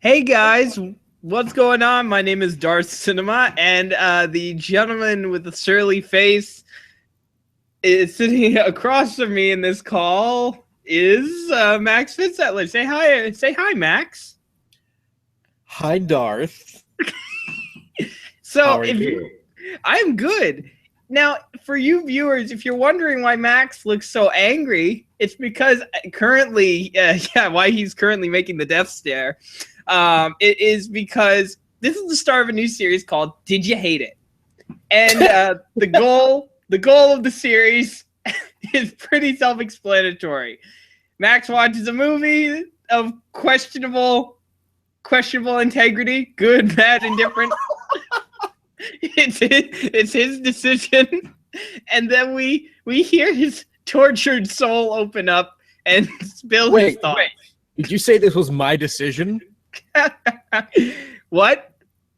Hey guys, what's going on? My name is Darth Cinema, and the gentleman with the surly face is sitting across from me in this call is Max Fitzgerald. Say hi, Max. Hi, Darth. How So are if you? I'm good. Now, for you viewers, if you're wondering why Max looks so angry, it's because why he's currently making the death stare. It is because this is the start of a new series called "Did You Hate It?" And the goal of the series is pretty self-explanatory. Max watches a movie of questionable integrity, good, bad, indifferent. It's his decision, and then we hear his tortured soul open up and spill his Wait, thoughts. did you say this was my decision? What?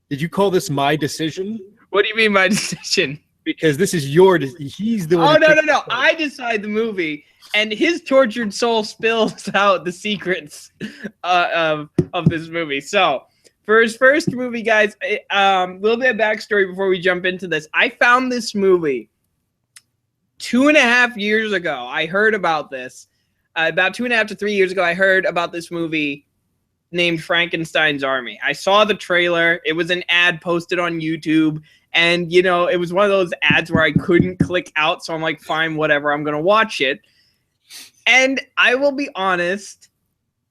Did you call this my decision? What do you mean by decision? Because this is your. He's the one. Oh who no picked no no! this. I decide the movie, and his tortured soul spills out the secrets of this movie. So, for his first movie, guys, a little bit of backstory before we jump into this. I found this movie 2.5 years ago. I heard about this about 2.5 to 3 years ago. I heard about this movie named Frankenstein's Army. I saw the trailer. It was an ad posted on YouTube. And, it was one of those ads where I couldn't click out. So I'm like, fine, whatever. I'm going to watch it. And I will be honest,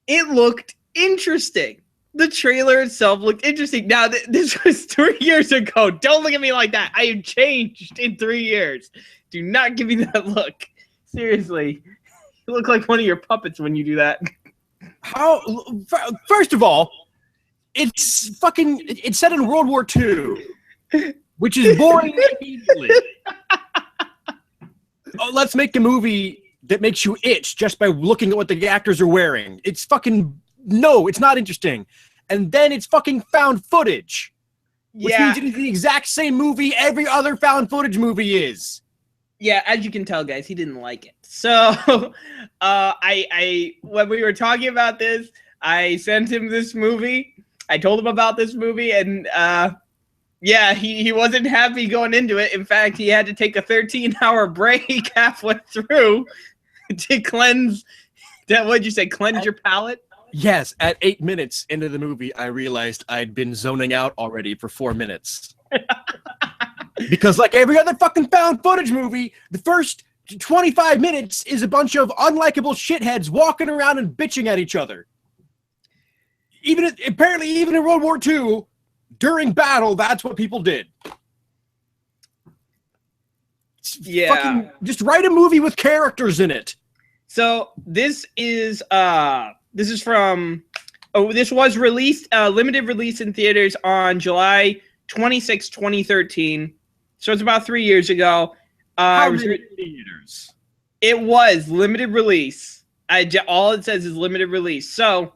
it looked interesting. The trailer itself looked interesting. Now, this was 3 years ago. Don't look at me like that. I have changed in 3 years. Do not give me that look. Seriously. You look like one of your puppets when you do that. How? First of all, it's set in World War II, which is boring immediately. Oh, let's make a movie that makes you itch just by looking at what the actors are wearing. It's no, it's not interesting. And then it's fucking found footage, which means it is the exact same movie every other found footage movie is. Yeah, as you can tell, guys, he didn't like it. So, I when we were talking about this, I sent him this movie. I told him about this movie, and he wasn't happy going into it. In fact, he had to take a 13-hour break halfway through to cleanse. What'd you say? Cleanse your palate? Yes, at 8 minutes into the movie, I realized I'd been zoning out already for 4 minutes. Because like every other fucking found footage movie, the first 25 minutes is a bunch of unlikable shitheads walking around and bitching at each other. Apparently even in World War II, during battle, that's what people did. Yeah. Just write a movie with characters in it. So this was released, limited release in theaters on July 26, 2013. So it's about 3 years ago. How many theaters? It was limited release. All it says is limited release. So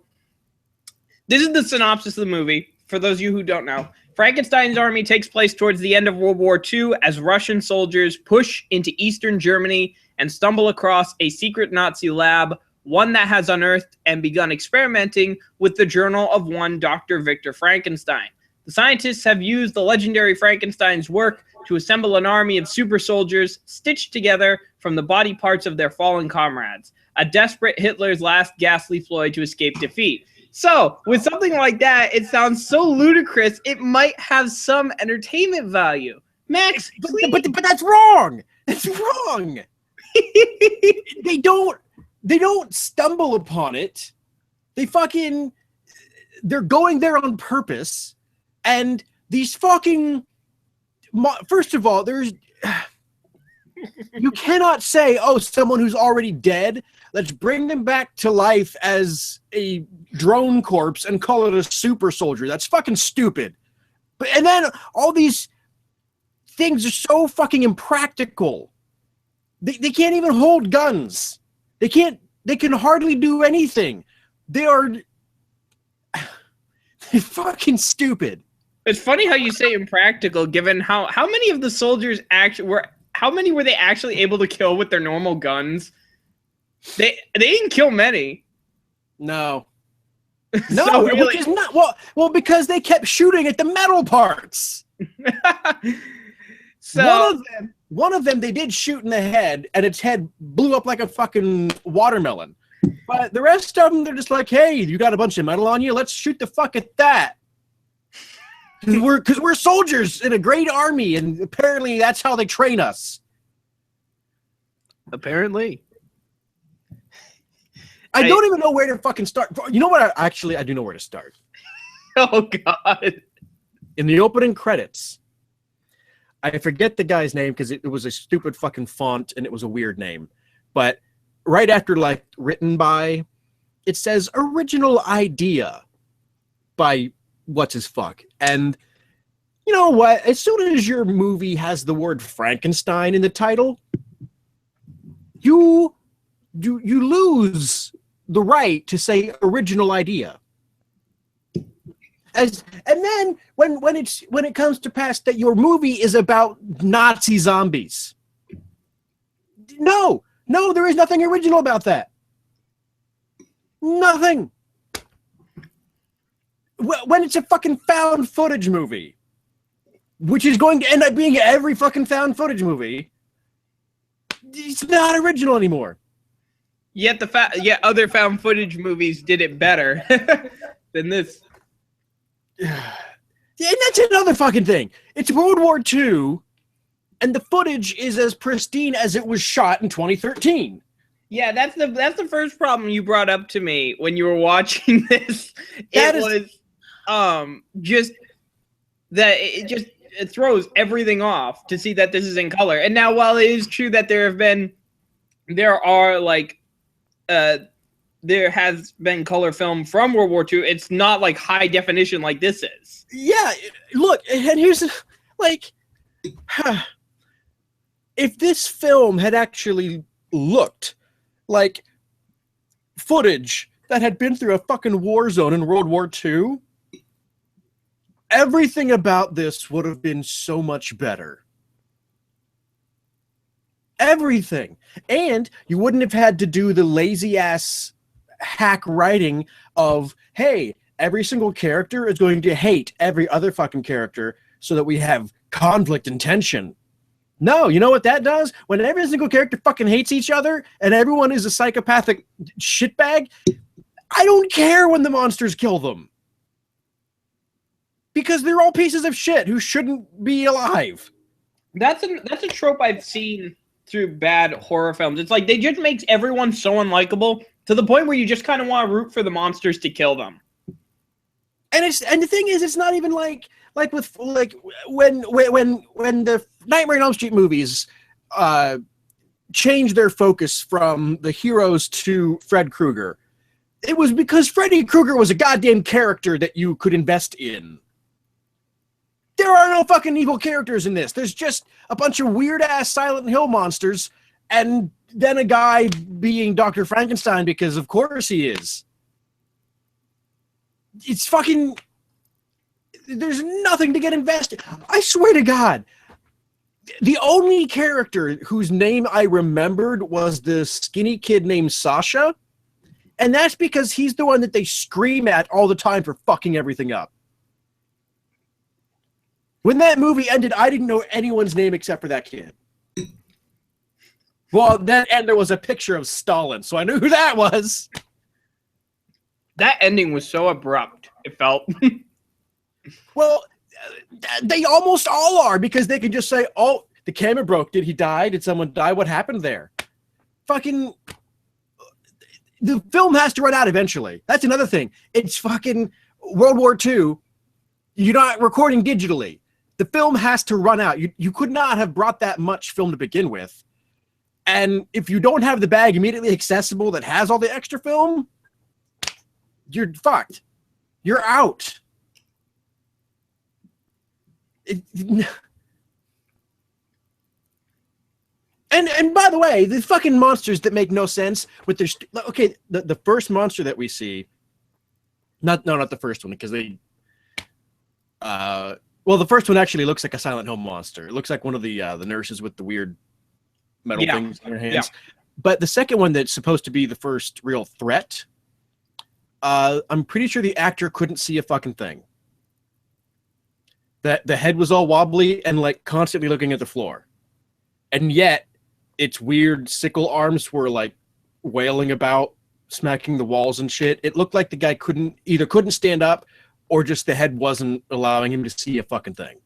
this is the synopsis of the movie. For those of you who don't know, Frankenstein's army takes place towards the end of World War II as Russian soldiers push into Eastern Germany and stumble across a secret Nazi lab, one that has unearthed and begun experimenting with the journal of one Dr. Victor Frankenstein. The scientists have used the legendary Frankenstein's work to assemble an army of super soldiers stitched together from the body parts of their fallen comrades, a desperate Hitler's last ghastly ploy to escape defeat. So, with something like that, it sounds so ludicrous, it might have some entertainment value. Max, but that's wrong. That's wrong. They don't stumble upon it. They're going there on purpose. And these first of all, you cannot say, oh, someone who's already dead, let's bring them back to life as a drone corpse and call it a super soldier. That's fucking stupid. And then all these things are so fucking impractical. They can't even hold guns. They can hardly do anything. They're fucking stupid. It's funny how you say impractical, given how many of the soldiers how many were they actually able to kill with their normal guns? They didn't kill many. No. No, So which is not well because they kept shooting at the metal parts. So One of them they did shoot in the head, and its head blew up like a fucking watermelon. But the rest of them, they're just like, hey, you got a bunch of metal on you? Let's shoot the fuck at that. Because we're soldiers in a great army, and apparently that's how they train us. apparently, I don't even know where to fucking start. You know what? I do know where to start. oh god, In the opening credits, I forget the guy's name because it was a stupid fucking font and it was a weird name. But right after, like, written by, it says original idea by what's his fuck. And you know what? As soon as your movie has the word Frankenstein in the title, you lose the right to say original idea. And then when it comes to pass that your movie is about Nazi zombies, no, there is nothing original about that. Nothing. When it's a fucking found footage movie, which is going to end up being every fucking found footage movie, it's not original anymore. Yet other found footage movies did it better than this. And that's another fucking thing. It's World War II, and the footage is as pristine as it was shot in 2013. Yeah, that's the first problem you brought up to me when you were watching this. It throws everything off to see that this is in color. And now, while it is true that there has been color film from World War II, it's not like high definition like this is. Yeah, look, and here's like, if this film had actually looked like footage that had been through a fucking war zone in World War II, everything about this would have been so much better. Everything. And you wouldn't have had to do the lazy ass hack writing of, hey, every single character is going to hate every other fucking character so that we have conflict and tension. No, you know what that does? When every single character fucking hates each other and everyone is a psychopathic shitbag, I don't care when the monsters kill them. Because they're all pieces of shit who shouldn't be alive. That's a trope I've seen through bad horror films. It's like they just make everyone so unlikable to the point where you just kind of want to root for the monsters to kill them. And the thing is, it's not even like when the Nightmare on Elm Street movies changed their focus from the heroes to Fred Krueger. It was because Freddy Krueger was a goddamn character that you could invest in. There are no fucking evil characters in this. There's just a bunch of weird-ass Silent Hill monsters and then a guy being Dr. Frankenstein because of course he is. It's fucking... There's nothing to get invested. I swear to God, the only character whose name I remembered was the skinny kid named Sasha, and that's because he's the one that they scream at all the time for fucking everything up. When that movie ended, I didn't know anyone's name except for that kid. Well, and there was a picture of Stalin, so I knew who that was. That ending was so abrupt, it felt. Well, they almost all are, because they can just say, oh, the camera broke. Did he die? Did someone die? What happened there? Fucking... The film has to run out eventually. That's another thing. It's fucking World War II. You're not recording digitally. The film has to run out. You could not have brought that much film to begin with. And if you don't have the bag immediately accessible that has all the extra film, you're fucked. You're out. And by the way, the fucking monsters that make no sense with their... Okay, the first monster that we see... Not the first one, because they... Well, the first one actually looks like a Silent Hill monster. It looks like one of the nurses with the weird metal things in their hands. Yeah. But the second one that's supposed to be the first real threat I'm pretty sure the actor couldn't see a fucking thing. That the head was all wobbly and like constantly looking at the floor. And yet its weird sickle arms were like wailing about, smacking the walls and shit. It looked like the guy couldn't stand up, or just the head wasn't allowing him to see a fucking thing.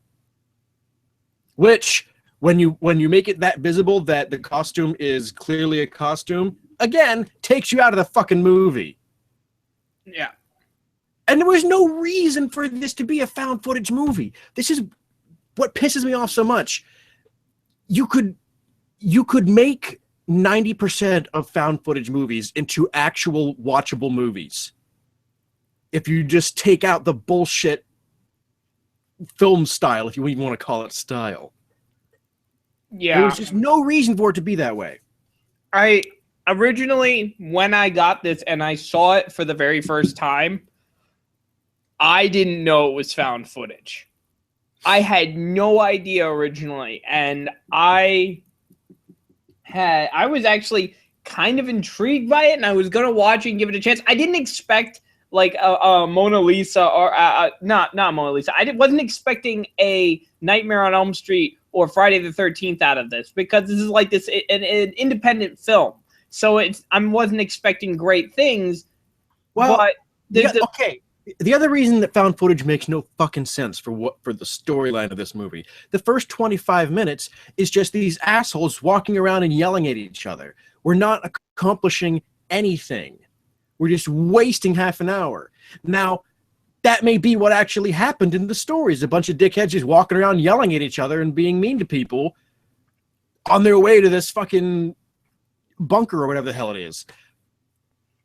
Which, when you make it that visible that the costume is clearly a costume, again, takes you out of the fucking movie. Yeah. And there was no reason for this to be a found footage movie. This is what pisses me off so much. You could make 90% of found footage movies into actual watchable movies if you just take out the bullshit film style, if you even want to call it style. Yeah. There was just no reason for it to be that way. I originally, when I got this and I saw it for the very first time, I didn't know it was found footage. I had no idea originally, and I was actually kind of intrigued by it, and I was gonna watch it and give it a chance. I didn't expect like a Mona Lisa or not Mona Lisa. Wasn't expecting a Nightmare on Elm Street or Friday the 13th out of this, because this is like this an independent film. So I wasn't expecting great things. Well, but okay. The other reason that found footage makes no fucking sense for the storyline of this movie. The first 25 minutes is just these assholes walking around and yelling at each other. We're not accomplishing anything. We're just wasting half an hour. Now, that may be what actually happened in the stories. A bunch of dickheads just walking around yelling at each other and being mean to people on their way to this fucking bunker or whatever the hell it is.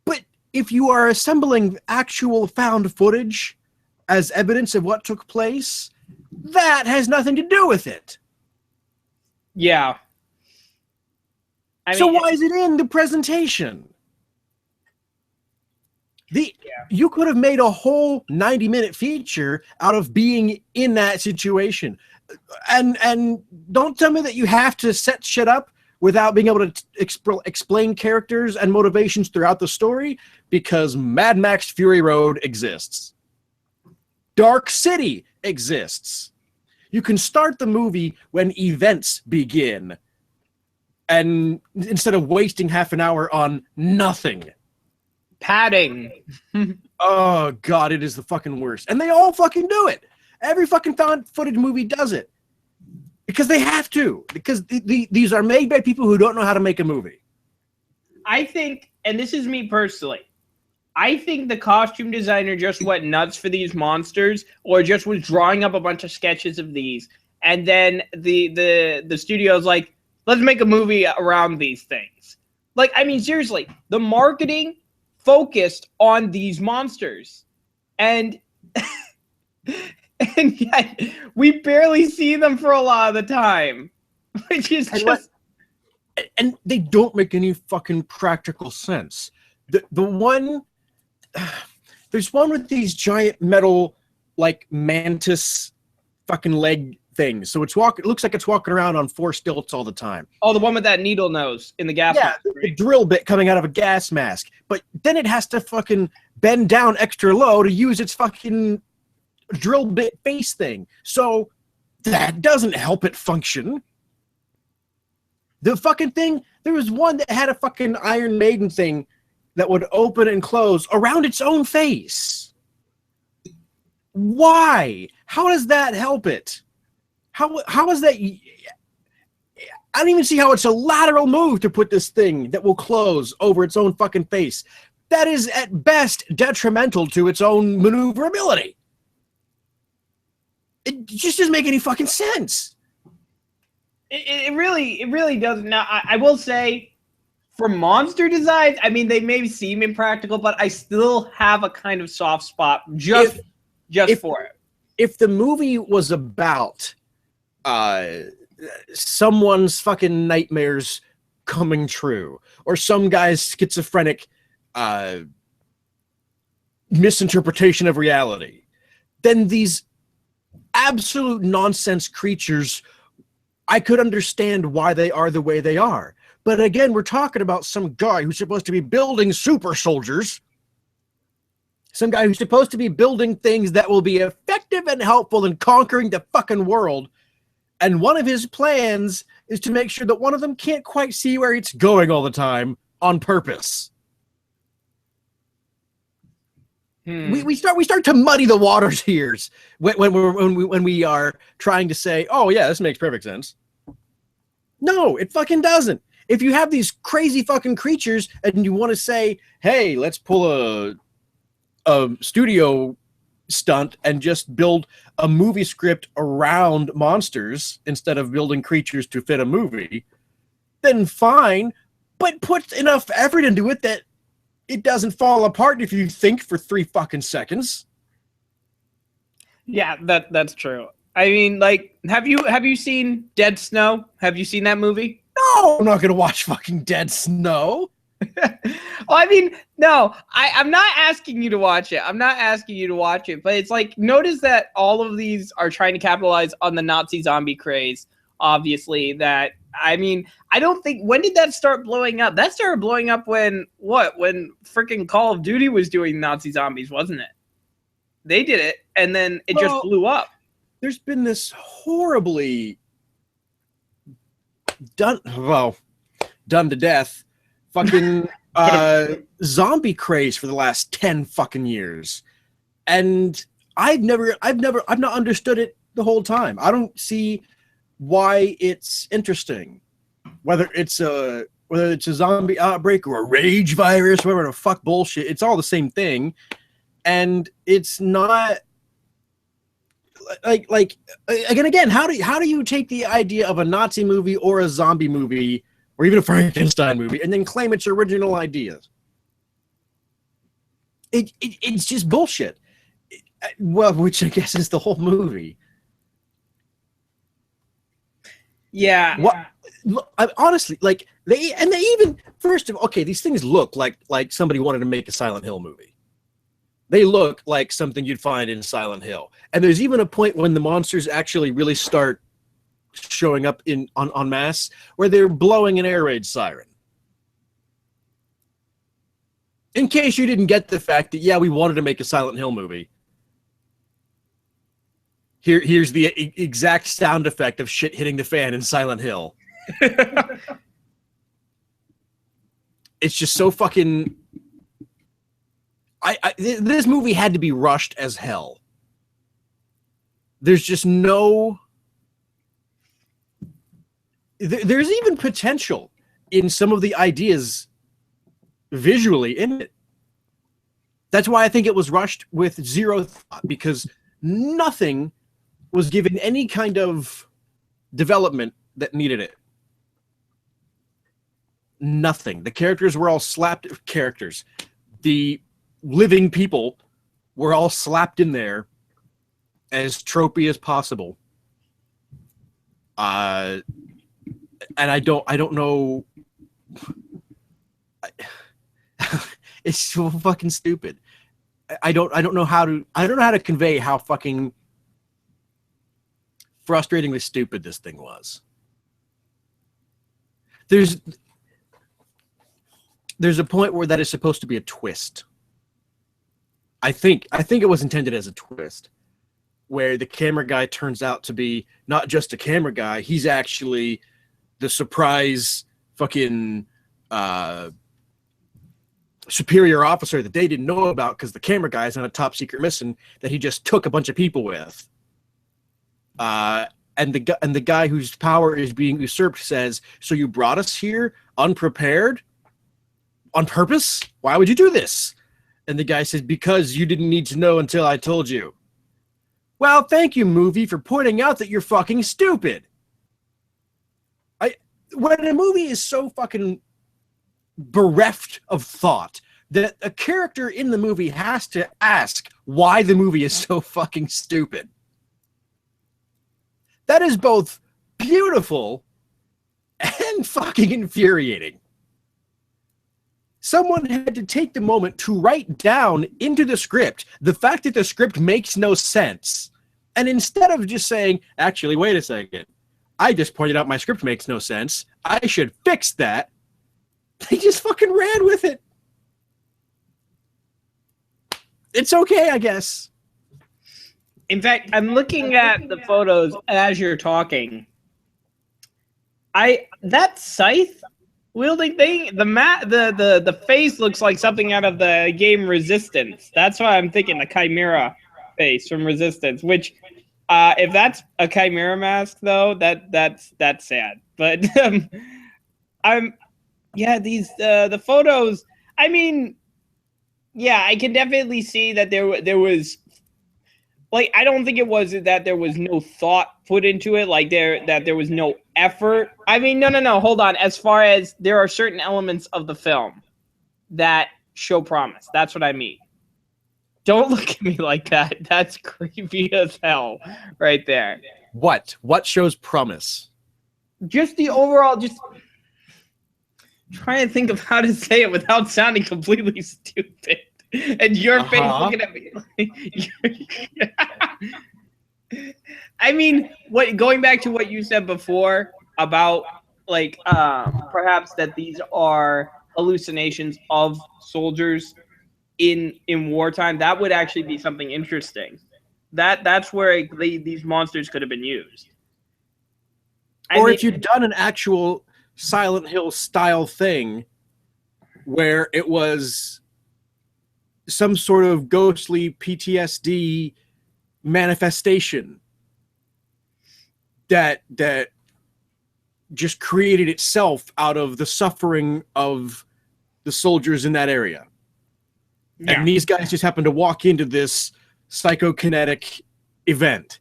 But if you are assembling actual found footage as evidence of what took place, that has nothing to do with it. Yeah. So why is it in the presentation? You could have made a whole 90-minute feature out of being in that situation. And don't tell me that you have to set shit up without being able to explain characters and motivations throughout the story, because Mad Max Fury Road exists. Dark City exists. You can start the movie when events begin, and instead of wasting half an hour on nothing. Padding. Oh, God, it is the fucking worst. And they all fucking do it. Every fucking found footage movie does it. Because they have to. Because these are made by people who don't know how to make a movie. I think, and this is me personally, I think the costume designer just went nuts for these monsters, or just was drawing up a bunch of sketches of these. And then the studio's like, let's make a movie around these things. Like, I mean, seriously, the marketing focused on these monsters. And and yet we barely see them for a lot of the time. Which is just... And they don't make any fucking practical sense. The one... There's one with these giant metal, like, mantis fucking leg things. So it looks like it's walking around on 4 stilts all the time. Oh, the one with that needle nose in the gas mask. Yeah, the drill bit coming out of a gas mask. But then it has to fucking bend down extra low to use its fucking drill bit face thing. So that doesn't help it function. The fucking thing, there was one that had a fucking Iron Maiden thing that would open and close around its own face. Why? How does that help it? How is that? I don't even see how it's a lateral move to put this thing that will close over its own fucking face. That is at best detrimental to its own maneuverability. It just doesn't make any fucking sense. It really doesn't. Now, I will say, for monster designs, I mean, they may seem impractical, but I still have a kind of soft spot just for it. If the movie was about someone's fucking nightmares coming true, or some guy's schizophrenic misinterpretation of reality, then these absolute nonsense creatures, I could understand why they are the way they are. But again, we're talking about some guy who's supposed to be building super soldiers, some guy who's supposed to be building things that will be effective and helpful in conquering the fucking world. And one of his plans is to make sure that one of them can't quite see where it's going all the time on purpose. We start to muddy the waters here when we are trying to say, oh yeah, this makes perfect sense. No, it fucking doesn't. If you have these crazy fucking creatures and you want to say, hey, let's pull a studio stunt and just build a movie script around monsters instead of building creatures to fit a movie, then fine, but put enough effort into it that it doesn't fall apart if you think for 3 fucking seconds. Yeah, that's true. I mean, like, have you seen Dead Snow? Have you seen that movie? No, I'm not gonna watch fucking Dead Snow. Well, I mean, no, I'm not asking you to watch it. I'm not asking you to watch it, but it's like, notice that all of these are trying to capitalize on the Nazi zombie craze. Obviously, that, I mean, I don't think, when did that start blowing up? That started blowing up when freaking Call of Duty was doing Nazi zombies, wasn't it? They did it, and then it just blew up. There's been this horribly done to death fucking zombie craze for the last 10 fucking years. And I've not understood it the whole time. I don't see why it's interesting. Whether it's a zombie outbreak or a rage virus, whatever the fuck bullshit, it's all the same thing. And it's not like again, how do you take the idea of a Nazi movie or a zombie movie or even a Frankenstein movie and then claim it's original ideas? It's just bullshit. Well, which I guess is the whole movie. Yeah. What? Honestly, like they even, first of all, okay, these things look like somebody wanted to make a Silent Hill movie. They look like something you'd find in Silent Hill. And there's even a point when the monsters actually really start showing up en masse where they're blowing an air raid siren. In case you didn't get the fact that, yeah, we wanted to make a Silent Hill movie. Here's the exact sound effect of shit hitting the fan in Silent Hill. It's just so fucking... this movie had to be rushed as hell. There's just no... There's even potential in some of the ideas visually in it. That's why I think it was rushed with zero thought, because nothing was given any kind of development that needed it. Nothing. The characters were all slapped characters. The living people were all slapped in there as tropey as possible. And I don't know. It's so fucking stupid. I don't know how to convey how fucking frustratingly stupid this thing was. There's a point where that is supposed to be a twist. I think it was intended as a twist, where the camera guy turns out to be not just a camera guy, he's actually the surprise fucking superior officer that they didn't know about because the camera guy is on a top secret mission that he just took a bunch of people with. And the guy whose power is being usurped says, "So you brought us here unprepared? On purpose? Why would you do this?" And the guy says, "Because you didn't need to know until I told you." Well, thank you, movie, for pointing out that you're fucking stupid. When a movie is so fucking bereft of thought that a character in the movie has to ask why the movie is so fucking stupid, that is both beautiful and fucking infuriating. Someone had to take the moment to write down into the script the fact that the script makes no sense. And instead of just saying, actually, wait a second, I just pointed out my script makes no sense, I should fix that, they just fucking ran with it. It's okay, I guess. In fact, I'm looking at the photos as you're talking. That scythe wielding thing, the face looks like something out of the game Resistance. That's why I'm thinking the Chimera face from Resistance. Which, if that's a Chimera mask, though, that's sad. But the photos. I mean, yeah, I can definitely see that there was. Like, I don't think it was that there was no thought put into it, like that there was no effort. I mean, no, hold on. As far as there are certain elements of the film that show promise. That's what I mean. Don't look at me like that. That's creepy as hell right there. What? What shows promise? Just the overall, just trying to think of how to say it without sounding completely stupid. And your face looking at me. I mean, going back to what you said before about like perhaps that these are hallucinations of soldiers in wartime, that would actually be something interesting. That's where these monsters could have been used. Or if you'd done an actual Silent Hill style thing where it was some sort of ghostly PTSD manifestation that just created itself out of the suffering of the soldiers in that area. Yeah. And these guys just happen to walk into this psychokinetic event.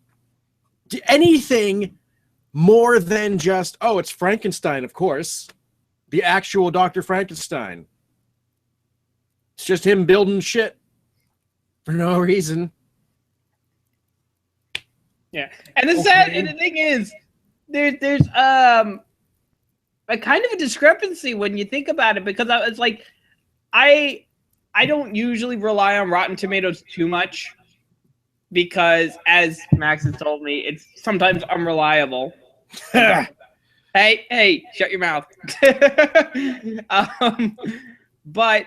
Anything more than just, oh, it's Frankenstein, of course. The actual Dr. Frankenstein. It's just him building shit for no reason. Yeah, and the thing is, there's a kind of a discrepancy when you think about it, because it's like I don't usually rely on Rotten Tomatoes too much because, as Max has told me, it's sometimes unreliable. Hey, shut your mouth. But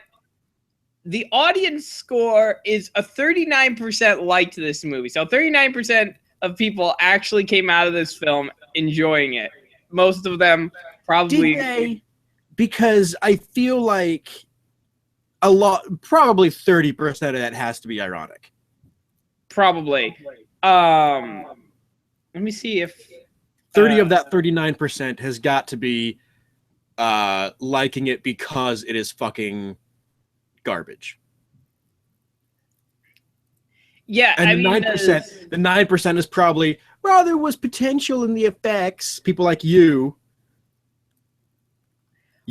the audience score is a 39% liked this movie. So 39% of people actually came out of this film enjoying it. Most of them probably... Did they? Because I feel like probably 30% of that has to be ironic. Probably. Let me see if... 30 of that 39% has got to be liking it because it is fucking garbage. Yeah, and the 9% is probably, well, there was potential in the effects. People like you.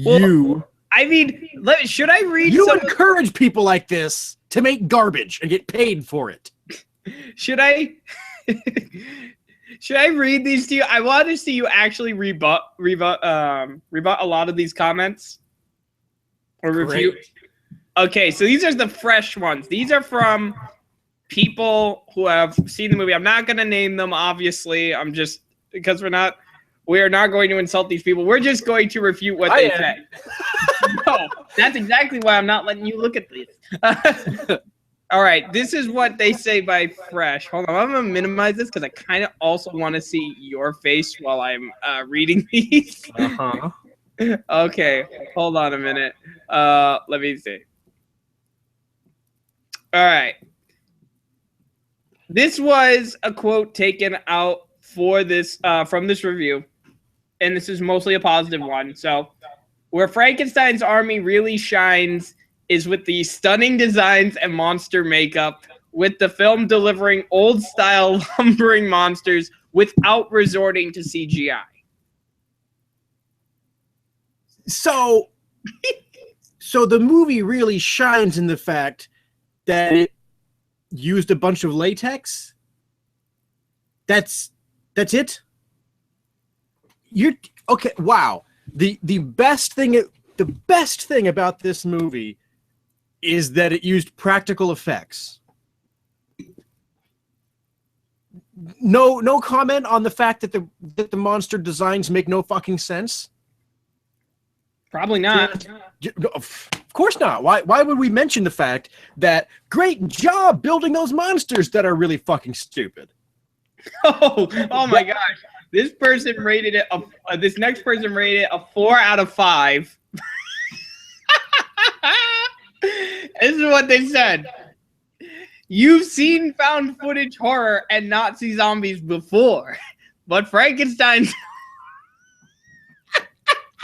I mean, should I read? You encourage people like this to make garbage and get paid for it. Should I? Should I read these to you? I want to see you actually rebut a lot of these comments or review. Okay, so these are the fresh ones. These are from people who have seen the movie. I'm not going to name them, obviously. I'm just because we are not going to insult these people. We're just going to refute what they say. No, that's exactly why I'm not letting you look at these. All right, this is what they say by Fresh. Hold on, I'm going to minimize this because I kind of also want to see your face while I'm reading these. Okay, hold on a minute. Let me see. All right. This was a quote taken out for this from this review, and this is mostly a positive one. So, where Frankenstein's army really shines is with the stunning designs and monster makeup, with the film delivering old-style lumbering monsters without resorting to CGI. So the movie really shines in the fact that it used a bunch of latex. That's it. You're okay. Wow. The best thing about this movie is that it used practical effects. No comment on the fact that the monster designs make no fucking sense. Probably not. Of course not. Why would we mention the fact that great job building those monsters that are really fucking stupid? Oh my gosh. This person rated it this next person rated it a 4 out of 5. This is what they said. You've seen found footage horror and Nazi zombies before, but Frankenstein's...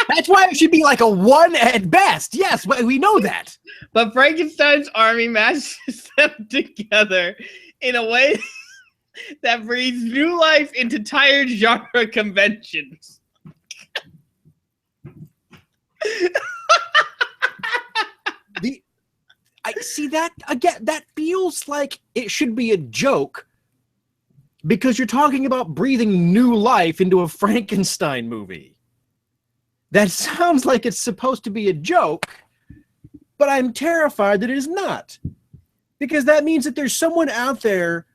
That's why it should be like a 1 at best. Yes, we know that. But Frankenstein's army matches them together in a way that breathes new life into tired genre conventions. I see that again. That feels like it should be a joke because you're talking about breathing new life into a Frankenstein movie. That sounds like it's supposed to be a joke, but I'm terrified that it is not, because that means that there's someone out there,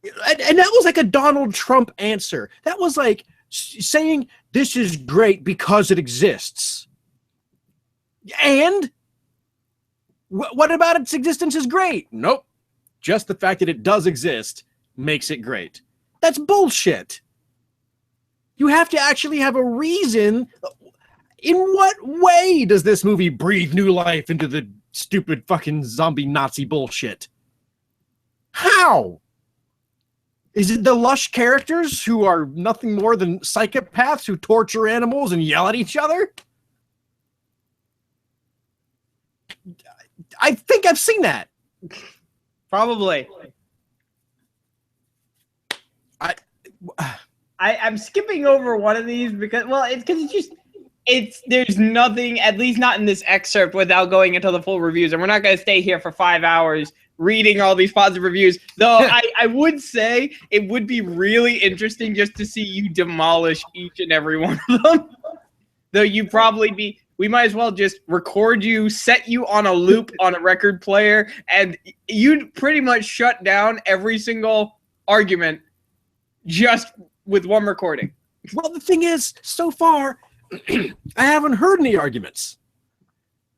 and that was like a Donald Trump answer. That was like saying this is great because it exists. And what about its existence is great? Nope. Just the fact that it does exist makes it great. That's bullshit. You have to actually have a reason. In what way does this movie breathe new life into the stupid fucking zombie Nazi bullshit? How? Is it the lush characters who are nothing more than psychopaths who torture animals and yell at each other? I think I've seen that. Probably. I'm skipping over one of these because, well, there's nothing, at least not in this excerpt, without going into the full reviews. And we're not going to stay here for 5 hours reading all these positive reviews. Though I would say it would be really interesting just to see you demolish each and every one of them. Though we might as well just record you, set you on a loop on a record player, and you'd pretty much shut down every single argument just with one recording. Well, the thing is, so far, I haven't heard any arguments.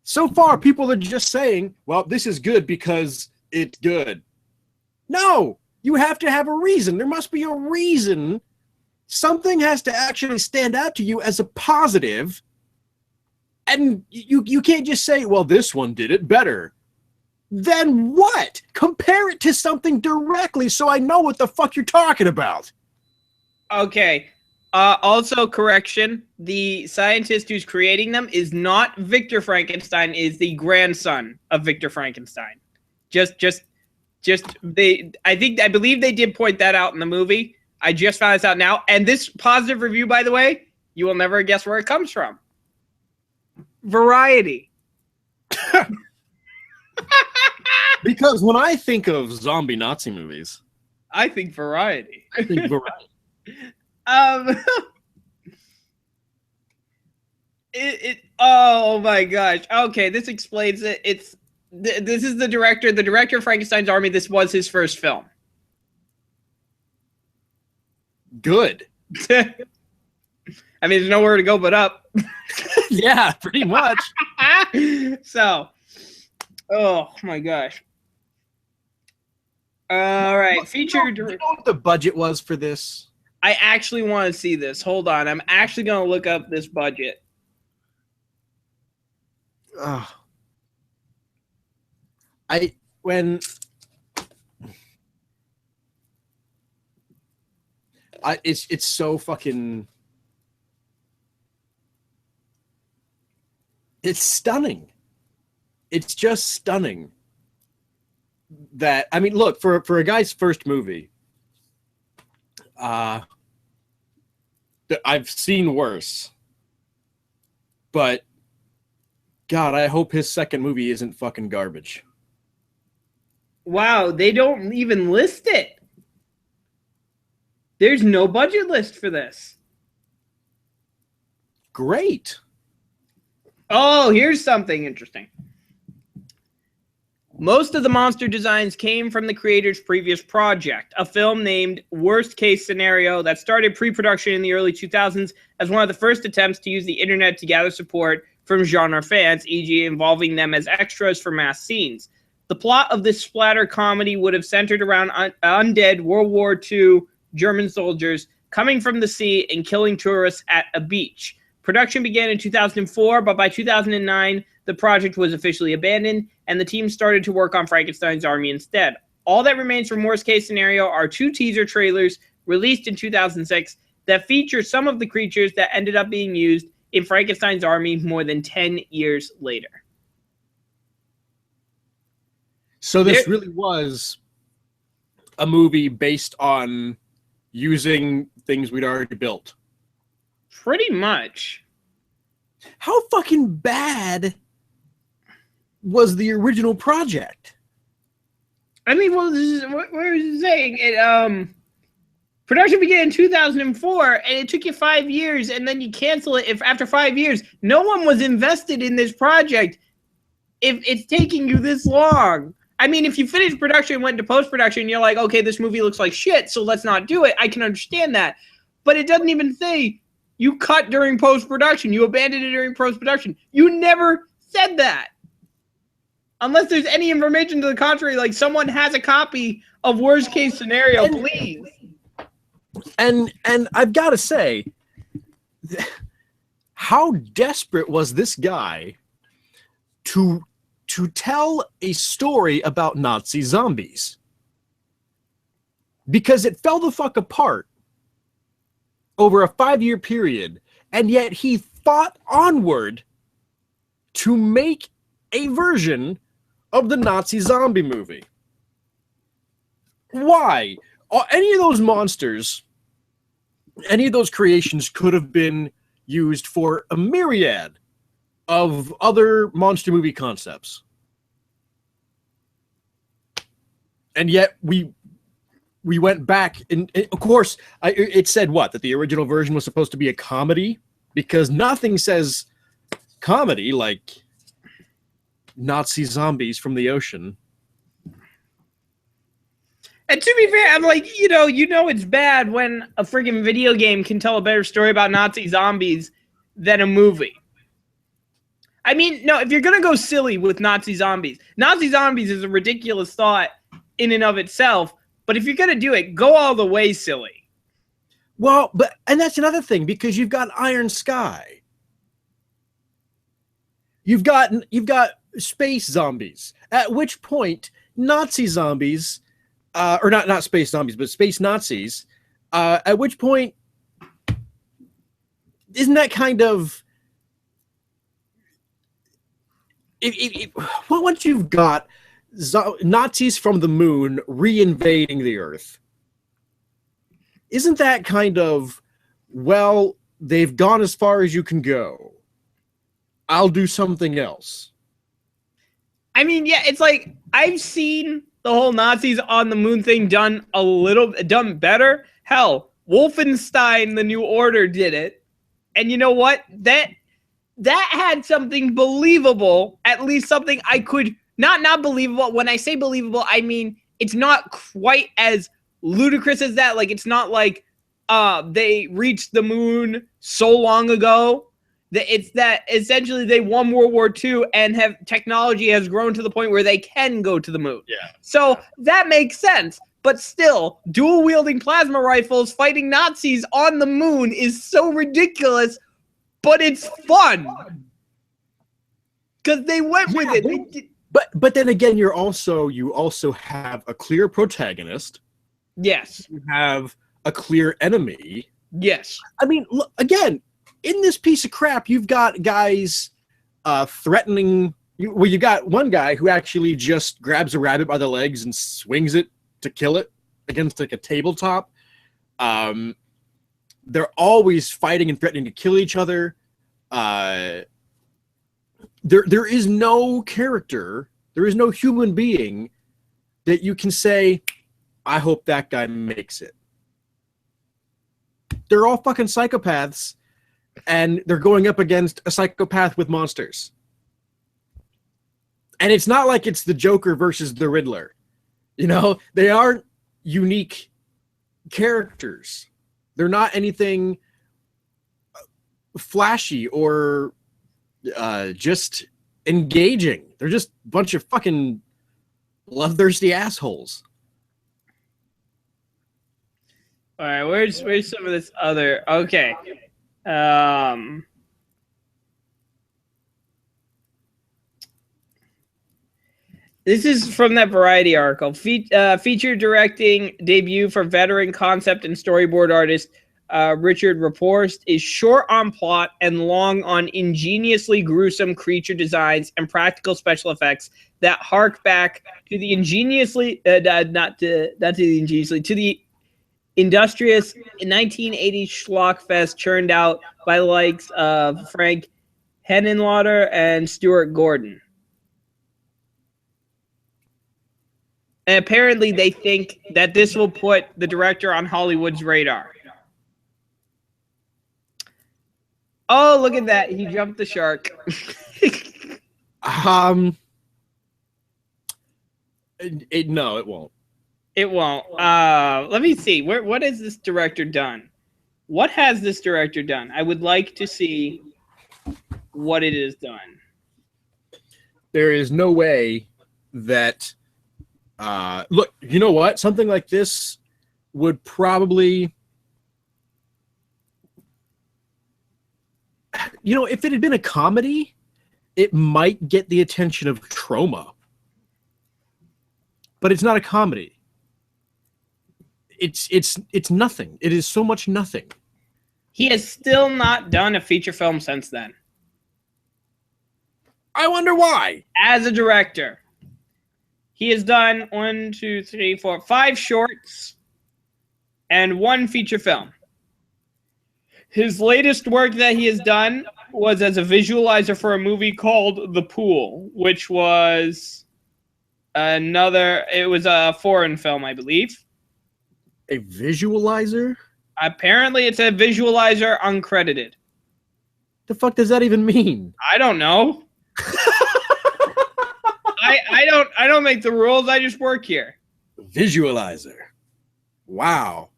So far, people are just saying, well, this is good because it's good. No, you have to have a reason. There must be a reason. Something has to actually stand out to you as a positive. And you can't just say, well, this one did it better. Then what? Compare it to something directly so I know what the fuck you're talking about. Okay. Also, correction. The scientist who's creating them is not Victor Frankenstein, is the grandson of Victor Frankenstein. I believe they did point that out in the movie. I just found this out now. And this positive review, by the way, you will never guess where it comes from. Variety. Because when I think of zombie Nazi movies, I think Variety. I think Variety. Oh my gosh. Okay, this explains it. This is the director of Frankenstein's Army. This was his first film. Good. I mean, there's nowhere to go but up. Yeah, pretty much. So, oh my gosh. All right, featured. Do you know what the budget was for this? I actually want to see this. Hold on, I'm actually going to look up this budget. It's so fucking. It's stunning. It's just stunning. That, I mean, look, for a guy's first movie, I've seen worse. But God, I hope his second movie isn't fucking garbage. Wow, they don't even list it. There's no budget list for this. Great. Oh, here's something interesting. Most of the monster designs came from the creator's previous project, a film named Worst Case Scenario that started pre-production in the early 2000s as one of the first attempts to use the internet to gather support from genre fans, e.g. involving them as extras for mass scenes. The plot of this splatter comedy would have centered around undead World War II German soldiers coming from the sea and killing tourists at a beach. Production began in 2004, but by 2009, the project was officially abandoned, and the team started to work on Frankenstein's Army instead. All that remains from worst case scenario are 2 teaser trailers released in 2006 that feature some of the creatures that ended up being used in Frankenstein's Army more than 10 years later. So this really was a movie based on using things we'd already built. Pretty much. How fucking bad was the original project? I mean, well, this is what we're saying. Production began in 2004, and it took you 5 years, and then you cancel it if after 5 years. No one was invested in this project if it's taking you this long. I mean, if you finish production and went to post-production, you're like, okay, this movie looks like shit, so let's not do it. I can understand that. But it doesn't even say you cut during post-production. You abandoned it during post-production. You never said that. Unless there's any information to the contrary, like someone has a copy of worst case scenario, please. And I've got to say, how desperate was this guy to tell a story about Nazi zombies? Because it fell the fuck apart over a 5-year period, and yet he fought onward to make a version of the Nazi zombie movie. Why? Any of those monsters, any of those creations could have been used for a myriad of other monster movie concepts. And yet we went back, and of course, it said what? That the original version was supposed to be a comedy? Because nothing says comedy like Nazi zombies from the ocean. And to be fair, I'm like, you know it's bad when a friggin' video game can tell a better story about Nazi zombies than a movie. I mean, no, if you're going to go silly with Nazi zombies is a ridiculous thought in and of itself, but if you're going to do it, go all the way silly. Well, and that's another thing, because you've got Iron Sky. You've got space zombies, at which point Nazi zombies, or not space zombies, but space Nazis, at which point, isn't that kind of, once you've got Nazis from the moon re-invading the Earth, isn't that kind of, well, they've gone as far as you can go. I'll do something else. I mean, yeah, it's like, I've seen the whole Nazis on the moon thing done better. Hell, Wolfenstein: The New Order did it. And you know what? That had something believable, at least something I could, not believable. When I say believable, I mean, it's not quite as ludicrous as that. Like, it's not like they reached the moon so long ago. It's that essentially they won World War II and technology has grown to the point where they can go to the moon. Yeah. So that makes sense. But still, dual-wielding plasma rifles fighting Nazis on the moon is so ridiculous, but it's fun. Because they went with it. But then again, you also have a clear protagonist. Yes. You have a clear enemy. Yes. I mean, look, again, in this piece of crap, you've got guys threatening. You got one guy who actually just grabs a rabbit by the legs and swings it to kill it against like a tabletop. They're always fighting and threatening to kill each other. There is no character, there is no human being that you can say, I hope that guy makes it. They're all fucking psychopaths, and they're going up against a psychopath with monsters. And it's not like it's the Joker versus the Riddler. You know, they aren't unique characters. They're not anything flashy or just engaging. They're just a bunch of fucking bloodthirsty assholes. All right, where's some of this other? Okay, this is from that Variety article. Feature directing debut for veteran concept and storyboard artist Richard Raporst is short on plot and long on ingeniously gruesome creature designs and practical special effects that hark back to the to the industrious 1980s schlockfest churned out by the likes of Frank Henenlotter and Stuart Gordon. And apparently they think that this will put the director on Hollywood's radar. Oh, look at that. He jumped the shark. No, it won't. It won't. Let me see. What has this director done? What has this director done? I would like to see what it has done. There is no way that look, you know what? Something like this would probably, you know, if it had been a comedy, it might get the attention of Trauma. But it's not a comedy. It's nothing. It is so much nothing. He has still not done a feature film since then. I wonder why. As a director, he has done 5 shorts and 1 feature film. His latest work that he has done was as a visualizer for a movie called The Pool, which was it was a foreign film, I believe. A visualizer? Apparently it's a visualizer uncredited. The fuck does that even mean? I don't know. I don't make the rules. I just work here. Visualizer. Wow.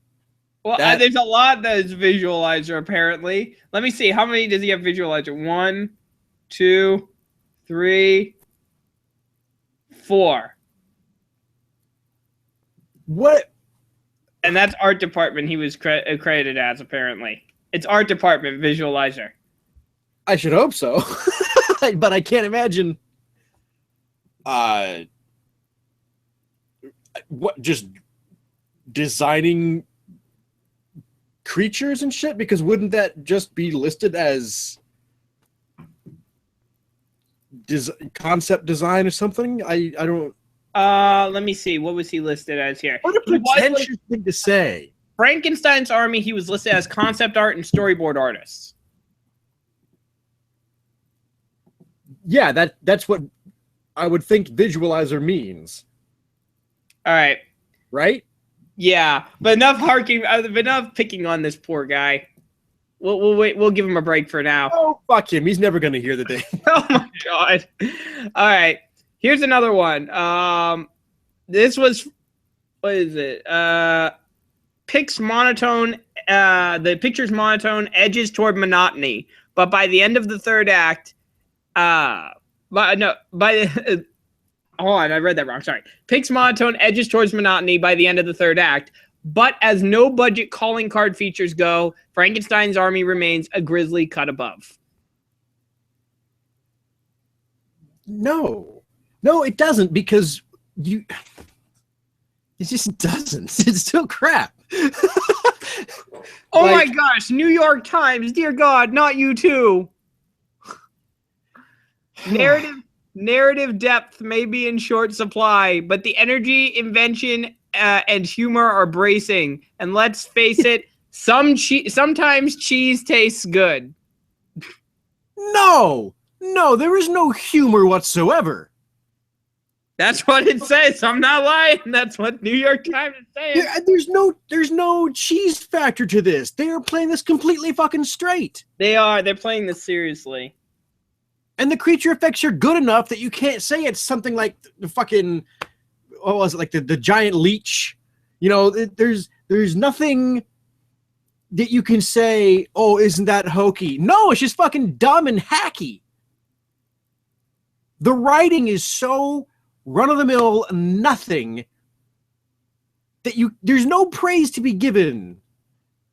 Well, there's a lot that is visualizer, apparently. Let me see. How many does he have visualizer? 1, 2, 3, 4. What? And that's art department he was credited as, apparently. It's art department visualizer. I should hope so. But I can't imagine what, just designing creatures and shit, because wouldn't that just be listed as concept design or something? I don't. Let me see. What was he listed as here? What a pretentious thing to say. Frankenstein's Army, he was listed as concept art and storyboard artists. Yeah, that's what I would think visualizer means. All right. Right? Yeah, but enough picking on this poor guy. We'll wait. We'll give him a break for now. Oh, fuck him. He's never going to hear the day. Oh my god. All right. Here's another one. This was, what is it? Picks monotone. The picture's monotone, edges toward monotony. But by the end of the third act, hold on, I read that wrong. Sorry. Picks monotone, edges towards monotony by the end of the third act. But as no budget calling card features go, Frankenstein's Army remains a grisly cut above. No, it doesn't, because it just doesn't. It's still crap. Oh my gosh, New York Times, dear God, not you too. Narrative depth may be in short supply, but the energy, invention, and humor are bracing. And let's face it, sometimes cheese tastes good. No, there is no humor whatsoever. That's what it says. I'm not lying. That's what New York Times is saying. There's no cheese factor to this. They are playing this completely fucking straight. They are. They're playing this seriously. And the creature effects are good enough that you can't say it's something like the fucking, what was it, like the giant leech. You know, there's nothing that you can say, oh, isn't that hokey? No, it's just fucking dumb and hacky. The writing is so run-of-the-mill nothing that there's no praise to be given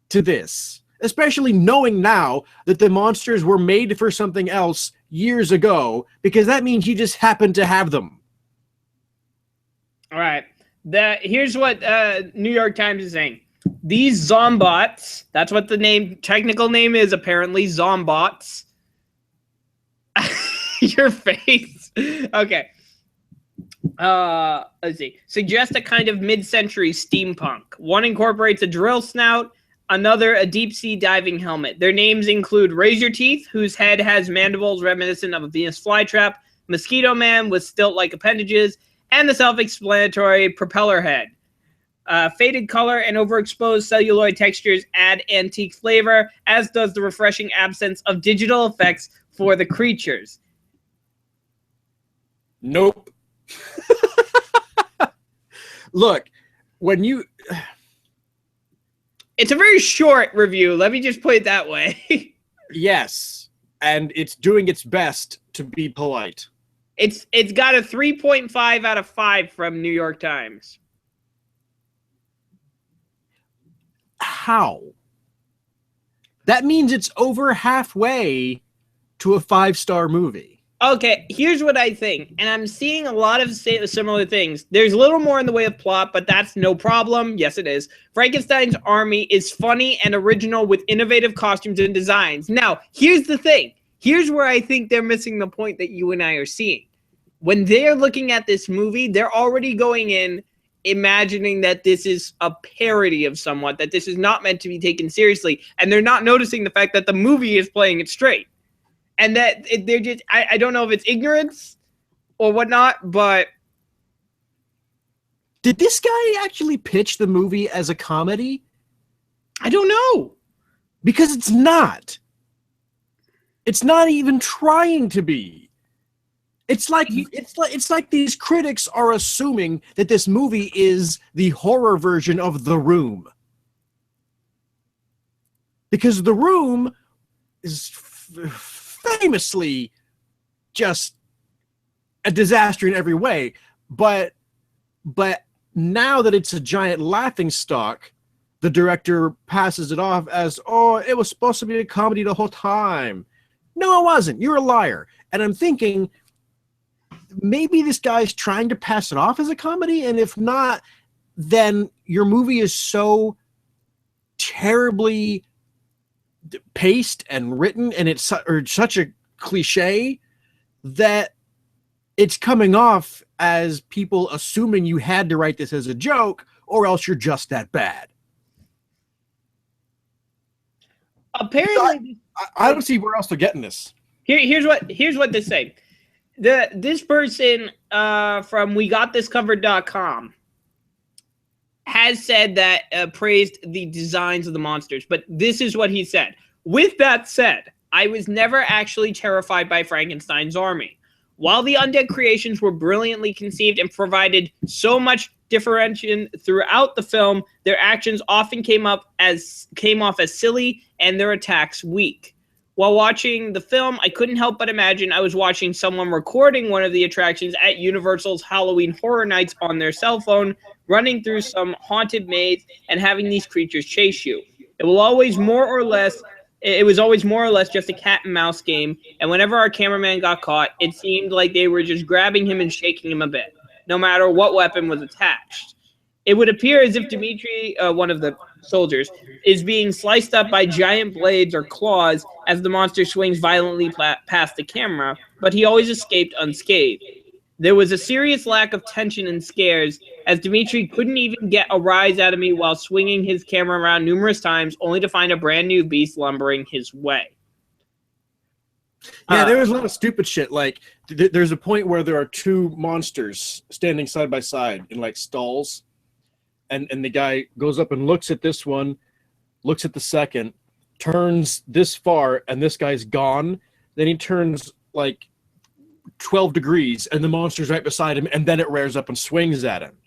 to this, especially knowing now that the monsters were made for something else years ago, because that means you just happen to have them. All right. Here's what New York Times is saying. These zombots, that's what the technical name is, apparently, zombots. Your face. Okay. Let's see. Suggest a kind of mid-century steampunk. One incorporates a drill snout, another a deep-sea diving helmet. Their names include Razor Teeth, whose head has mandibles reminiscent of a Venus flytrap, Mosquito Man with stilt-like appendages, and the self-explanatory Propeller Head. Faded color and overexposed celluloid textures add antique flavor, as does the refreshing absence of digital effects for the creatures. Nope. Look, when you... It's a very short review. Let me just put it that way. Yes, and it's doing its best to be polite. It's got a 3.5 out of 5 from New York Times. How? That means it's over halfway to a 5-star movie. Okay, here's what I think, and I'm seeing a lot of similar things. There's a little more in the way of plot, but that's no problem. Yes, it is. Frankenstein's army is funny and original with innovative costumes and designs. Now, here's the thing. Here's where I think they're missing the point that you and I are seeing. When they're looking at this movie, they're already going in imagining that this is a parody of somewhat, that this is not meant to be taken seriously, and they're not noticing the fact that the movie is playing it straight. And that they're just, I don't know if it's ignorance or whatnot, but... Did this guy actually pitch the movie as a comedy? I don't know. Because it's not. It's not even trying to be. It's like these critics are assuming that this movie is the horror version of The Room. Because The Room is famously just a disaster in every way, but now that it's a giant laughingstock, the director passes it off as, oh, it was supposed to be a comedy the whole time. No, it wasn't. You're a liar. And I'm thinking, maybe this guy's trying to pass it off as a comedy, and if not, then your movie is so terribly paced and written, and it's such a cliche that it's coming off as people assuming you had to write this as a joke, or else you're just that bad. Apparently, I don't see where else they're getting this. Here's what they say. This person from WeGotThisCovered.com has said that praised the designs of the monsters, but this is what he said. With that said, I was never actually terrified by Frankenstein's army. While the undead creations were brilliantly conceived and provided so much differentiation throughout the film, their actions often came off as silly and their attacks weak. While watching the film, I couldn't help but imagine I was watching someone recording one of the attractions at Universal's Halloween Horror Nights on their cell phone, running through some haunted maze and having these creatures chase you. It was always more or less just a cat and mouse game, and whenever our cameraman got caught, it seemed like they were just grabbing him and shaking him a bit, no matter what weapon was attached. It would appear as if Dmitri, one of the soldiers, is being sliced up by giant blades or claws as the monster swings violently past the camera, but he always escaped unscathed. There was a serious lack of tension and scares, as Dmitri couldn't even get a rise out of me while swinging his camera around numerous times, only to find a brand new beast lumbering his way. Yeah, there was a lot of stupid shit. Like, there's a point where there are two monsters standing side by side in, like, stalls. And the guy goes up and looks at this one, looks at the second, turns this far, and this guy's gone. Then he turns, like, 12 degrees, and the monster's right beside him, and then it rears up and swings at him.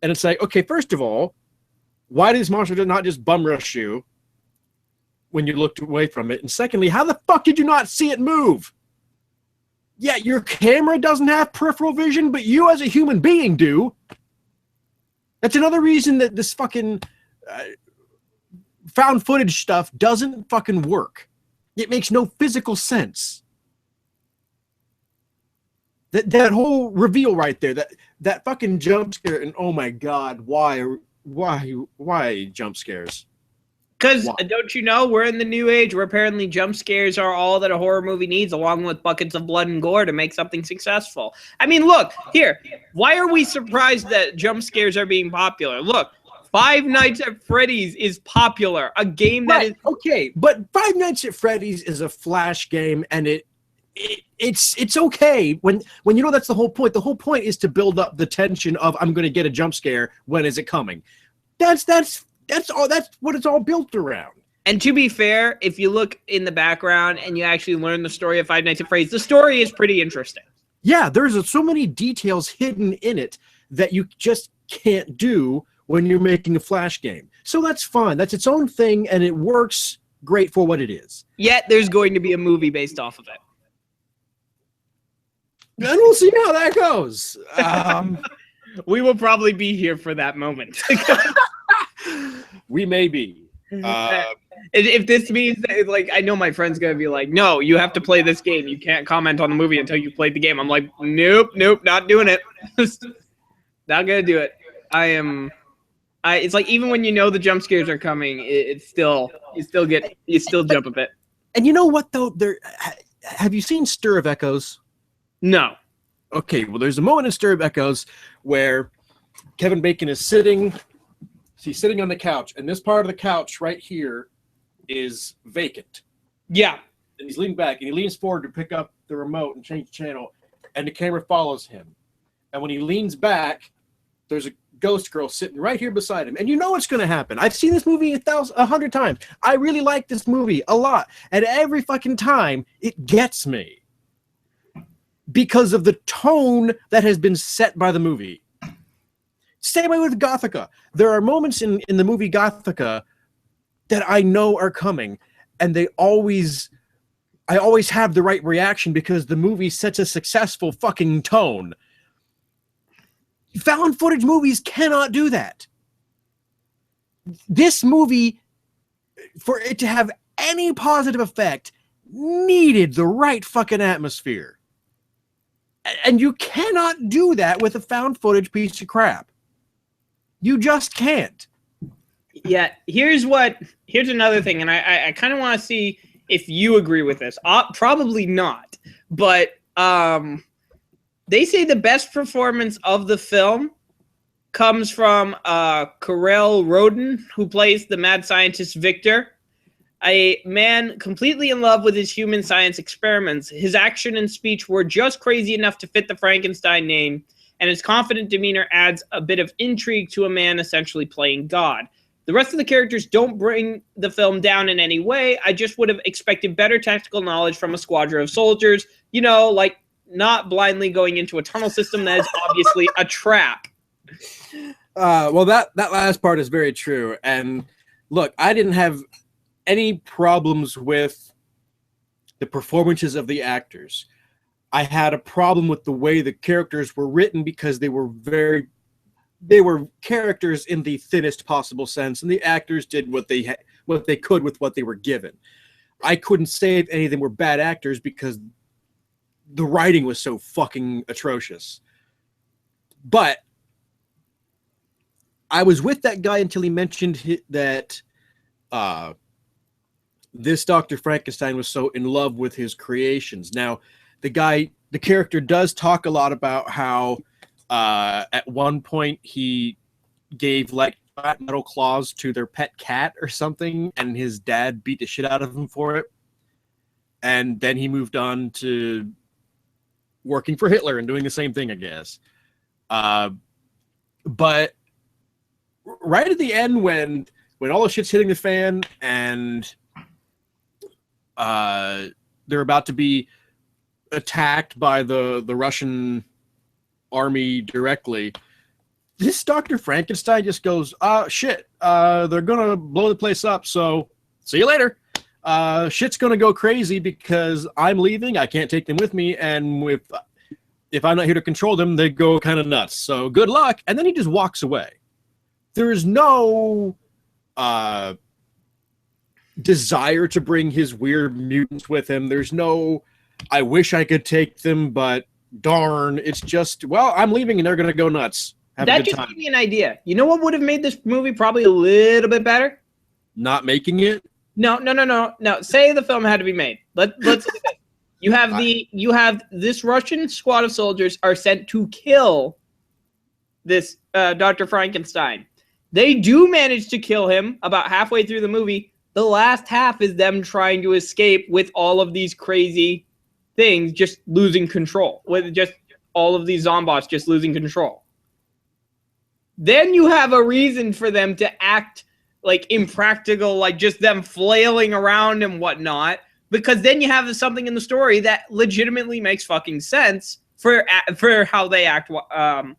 And it's like, okay, first of all, why did this monster not just bum rush you when you looked away from it? And secondly, how the fuck did you not see it move? Yeah, your camera doesn't have peripheral vision, but you as a human being do. That's another reason that this fucking found footage stuff doesn't fucking work. It makes no physical sense. That whole reveal right there, that fucking jump scare, and oh my god, why jump scares? Because don't you know, we're in the new age where apparently jump scares are all that a horror movie needs, along with buckets of blood and gore to make something successful. I mean, look, here, why are we surprised that jump scares are being popular? Look, Five Nights at Freddy's is popular, a game that is... Okay, but Five Nights at Freddy's is a flash game, and it's okay when you know that's the whole point. The whole point is to build up the tension of I'm going to get a jump scare. When is it coming? That's all. That's what it's all built around. And to be fair, if you look in the background and you actually learn the story of Five Nights at Freddy's, the story is pretty interesting. Yeah, there's so many details hidden in it that you just can't do when you're making a flash game. So that's fine. That's its own thing, and it works great for what it is. Yet there's going to be a movie based off of it. And we'll see how that goes. We will probably be here for that moment. We may be. If this means that, like, I know my friend's gonna be like, no, you have to play this game. You can't comment on the movie until you played the game. I'm like, nope, not doing it. Not gonna do it. It's like, even when you know the jump scares are coming, you still jump a bit. And you know what though? Have you seen Stir of Echoes? No. Okay, well, there's a moment in Stir of Echoes where Kevin Bacon is sitting. He's sitting on the couch, and this part of the couch right here is vacant. Yeah. And he's leaning back, and he leans forward to pick up the remote and change the channel, and the camera follows him. And when he leans back, there's a ghost girl sitting right here beside him. And you know what's going to happen. I've seen this movie 100 times. I really like this movie a lot. And every fucking time, it gets me. Because of the tone that has been set by the movie. Same way with Gothica. There are moments in the movie Gothica that I know are coming, and I always have the right reaction because the movie sets a successful fucking tone. Found footage movies cannot do that. This movie, for it to have any positive effect, needed the right fucking atmosphere. And you cannot do that with a found footage piece of crap. You just can't. Yeah, here's another thing, and I kind of want to see if you agree with this. Probably not, but they say the best performance of the film comes from Carell Roden, who plays the mad scientist Victor. A man completely in love with his human science experiments. His action and speech were just crazy enough to fit the Frankenstein name, and his confident demeanor adds a bit of intrigue to a man essentially playing God. The rest of the characters don't bring the film down in any way. I just would have expected better tactical knowledge from a squadron of soldiers, you know, like not blindly going into a tunnel system that is obviously a trap. Well, that last part is very true. And look, I didn't have any problems with the performances of the actors. I had a problem with the way the characters were written because they were characters in the thinnest possible sense, and the actors did what they could with what they were given. I couldn't say if any of them were bad actors because the writing was so fucking atrocious. But I was with that guy until he mentioned that this Dr. Frankenstein was so in love with his creations. Now, the character does talk a lot about how at one point he gave like metal claws to their pet cat or something, and his dad beat the shit out of him for it. And then he moved on to working for Hitler and doing the same thing, I guess. But right at the end, when all the shit's hitting the fan and they're about to be attacked by the Russian army directly, this Dr. Frankenstein just goes, shit, they're gonna blow the place up, so see you later. shit's gonna go crazy because I'm leaving. I can't take them with me, and if I'm not here to control them, they go kind of nuts. So good luck. And then he just walks away. There is no desire to bring his weird mutants with him. There's no, I wish I could take them, but darn, it's just, well, I'm leaving and they're going to go nuts. That just gave me an idea. You know what would have made this movie probably a little bit better? Not making it? No. Say the film had to be made. Let's look at this. You have this Russian squad of soldiers are sent to kill this Dr. Frankenstein. They do manage to kill him about halfway through the movie. The last half is them trying to escape with all of these crazy things just losing control. With just all of these zombots just losing control. Then you have a reason for them to act like impractical, like just them flailing around and whatnot. Because then you have something in the story that legitimately makes fucking sense for how they act,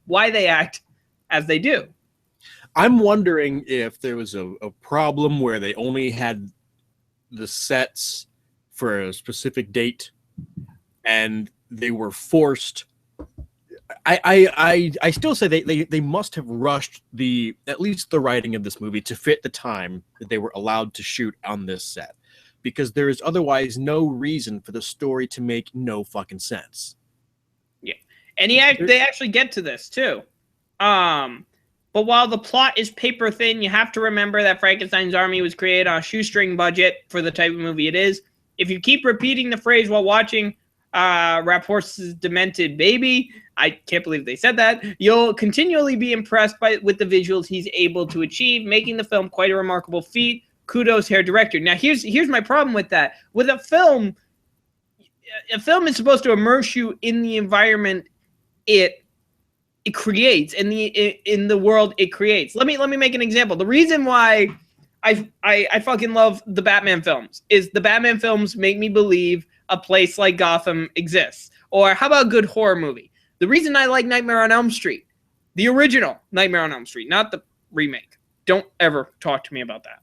why they act as they do. I'm wondering if there was a problem where they only had the sets for a specific date, and they were forced. I still say they must have rushed at least the writing of this movie to fit the time that they were allowed to shoot on this set. Because there is otherwise no reason for the story to make no fucking sense. Yeah, and they actually get to this too. But while the plot is paper thin, you have to remember that Frankenstein's army was created on a shoestring budget for the type of movie it is. If you keep repeating the phrase while watching Rapport's demented baby, I can't believe they said that, you'll continually be impressed with the visuals he's able to achieve, making the film quite a remarkable feat. Kudos, hair director. Now, here's my problem with that. With a film is supposed to immerse you in the environment it creates, in the world it creates. Let me make an example. The reason why I fucking love the Batman films is the Batman films make me believe a place like Gotham exists. Or how about a good horror movie? The reason I like Nightmare on Elm Street, the original Nightmare on Elm Street, not the remake. Don't ever talk to me about that.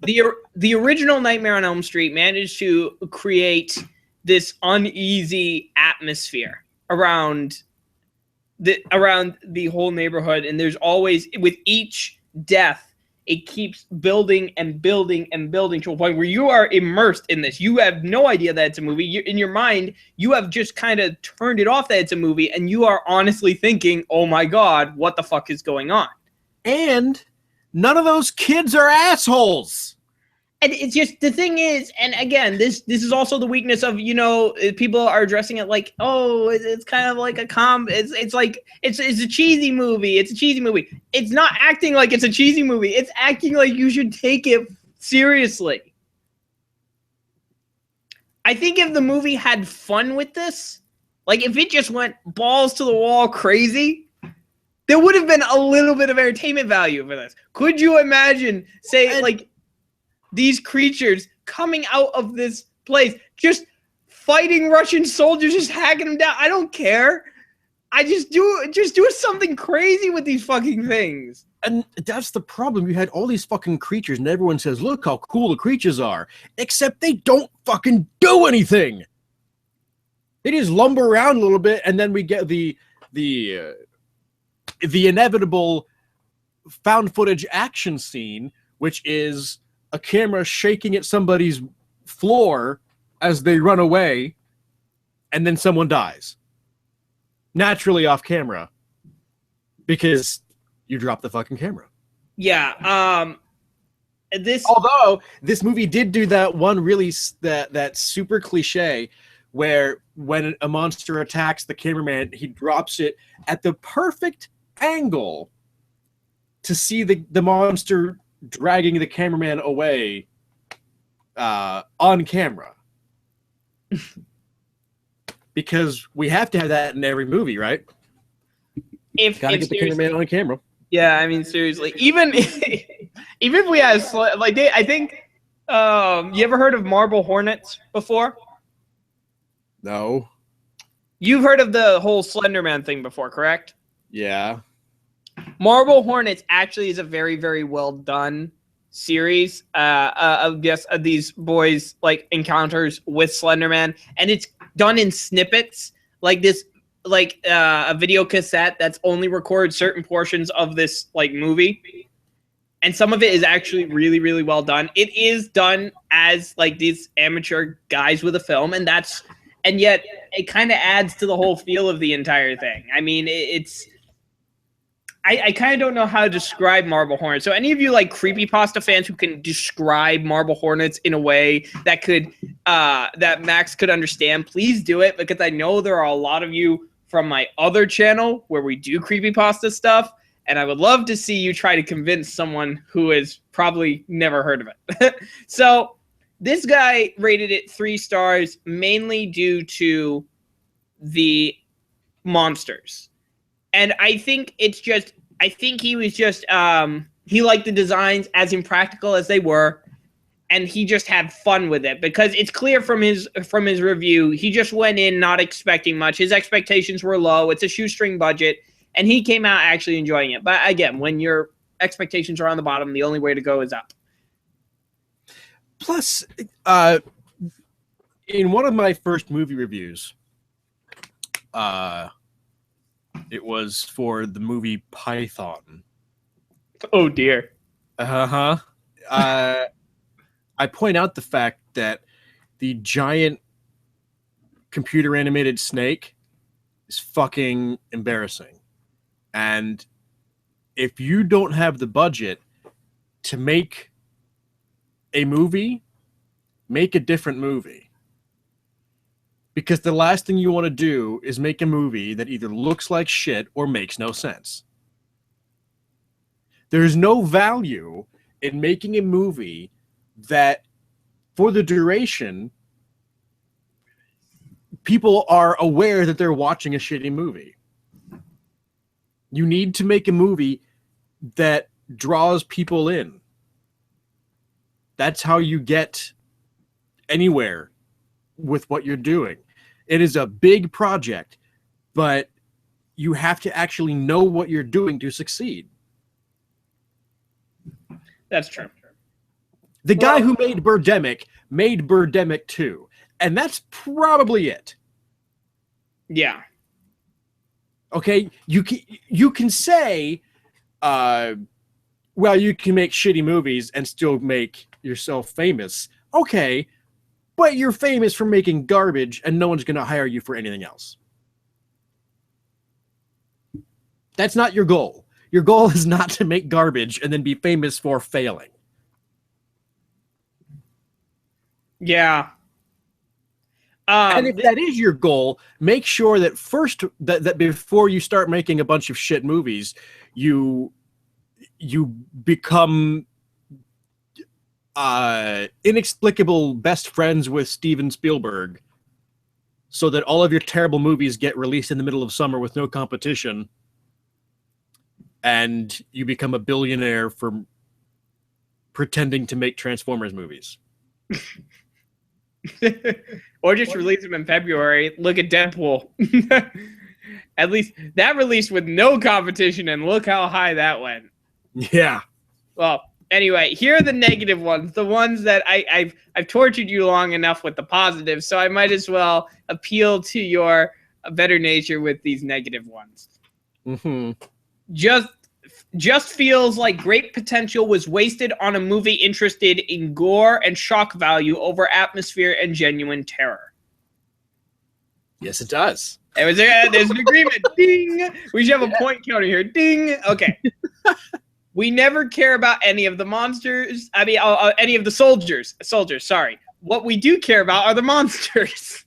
The original Nightmare on Elm Street managed to create this uneasy atmosphere around the whole neighborhood, and there's always, with each death, it keeps building and building and building to a point where you are immersed in this. You have no idea that it's a movie. In your mind, you have just kind of turned it off that it's a movie, and you are honestly thinking, oh my God, what the fuck is going on? And none of those kids are assholes. And it's just, the thing is, and again, this is also the weakness of, people are addressing it like, oh, it's kind of like a it's like, it's a cheesy movie. It's a cheesy movie. It's not acting like it's a cheesy movie. It's acting like you should take it seriously. I think if the movie had fun with this, like if it just went balls to the wall crazy, there would have been a little bit of entertainment value for this. Could you imagine, like, these creatures coming out of this place, just fighting Russian soldiers, just hacking them down? I don't care. I just do something crazy with these fucking things. And that's the problem. You had all these fucking creatures, and everyone says, look how cool the creatures are. Except they don't fucking do anything. They just lumber around a little bit, and then we get the inevitable found footage action scene, which is a camera shaking at somebody's floor as they run away, and then someone dies. Naturally off camera. Because you dropped the fucking camera. Yeah. Although this movie did do that one really that super cliche where when a monster attacks the cameraman, he drops it at the perfect angle to see the monster dragging the cameraman away on camera. Because we have to have that in every movie, right? Gotta get the cameraman on camera. Yeah, I mean, seriously. Even if we had, like, I think, you ever heard of marble hornets before? No. You've heard of the whole Slender Man thing before, correct? Yeah. Marble hornets actually is a very, very well done series of just these boys like encounters with Slenderman, and it's done in snippets like this, like a video cassette that's only recorded certain portions of this like movie. And some of it is actually really, really well done. It is done as like these amateur guys with a film, and yet it kind of adds to the whole feel of the entire thing. I mean, I kind of don't know how to describe Marble Hornets. So any of you like creepypasta fans who can describe Marble Hornets in a way that could that Max could understand, please do it, because I know there are a lot of you from my other channel where we do creepypasta stuff. And I would love to see you try to convince someone who has probably never heard of it. So this guy rated it 3 stars, mainly due to the monsters. And I think he was just, he liked the designs as impractical as they were. And he just had fun with it, because it's clear from his review, he just went in not expecting much. His expectations were low. It's a shoestring budget. And he came out actually enjoying it. But again, when your expectations are on the bottom, the only way to go is up. Plus, in one of my first movie reviews, it was for the movie Python. Oh, dear. Uh-huh. I point out the fact that the giant computer-animated snake is fucking embarrassing. And if you don't have the budget to make a movie, make a different movie. Because the last thing you want to do is make a movie that either looks like shit or makes no sense. There's no value in making a movie that, for the duration, people are aware that they're watching a shitty movie. You need to make a movie that draws people in. That's how you get anywhere with what you're doing. It is a big project, but you have to actually know what you're doing to succeed. That's true. The guy who made Birdemic 2, and that's probably it. Yeah. Okay, you can say, well, you can make shitty movies and still make yourself famous. Okay, but you're famous for making garbage, and no one's going to hire you for anything else. That's not your goal. Your goal is not to make garbage and then be famous for failing. Yeah. And if that is your goal, make sure that first that before you start making a bunch of shit movies, you become inexplicable best friends with Steven Spielberg, so that all of your terrible movies get released in the middle of summer with no competition, and you become a billionaire for pretending to make Transformers movies. Or just release them in February. Look at Deadpool. At least that released with no competition, and look how high that went. Yeah. Well, anyway, here are the negative ones. The ones that I've tortured you long enough with the positives, so I might as well appeal to your better nature with these negative ones. Mm-hmm. Just feels like great potential was wasted on a movie interested in gore and shock value over atmosphere and genuine terror. Yes, it does. There's an agreement. Ding. We should have a point counter here. Ding. Okay. We never care about any of the monsters. I mean, any of the soldiers. Sorry. What we do care about are the monsters.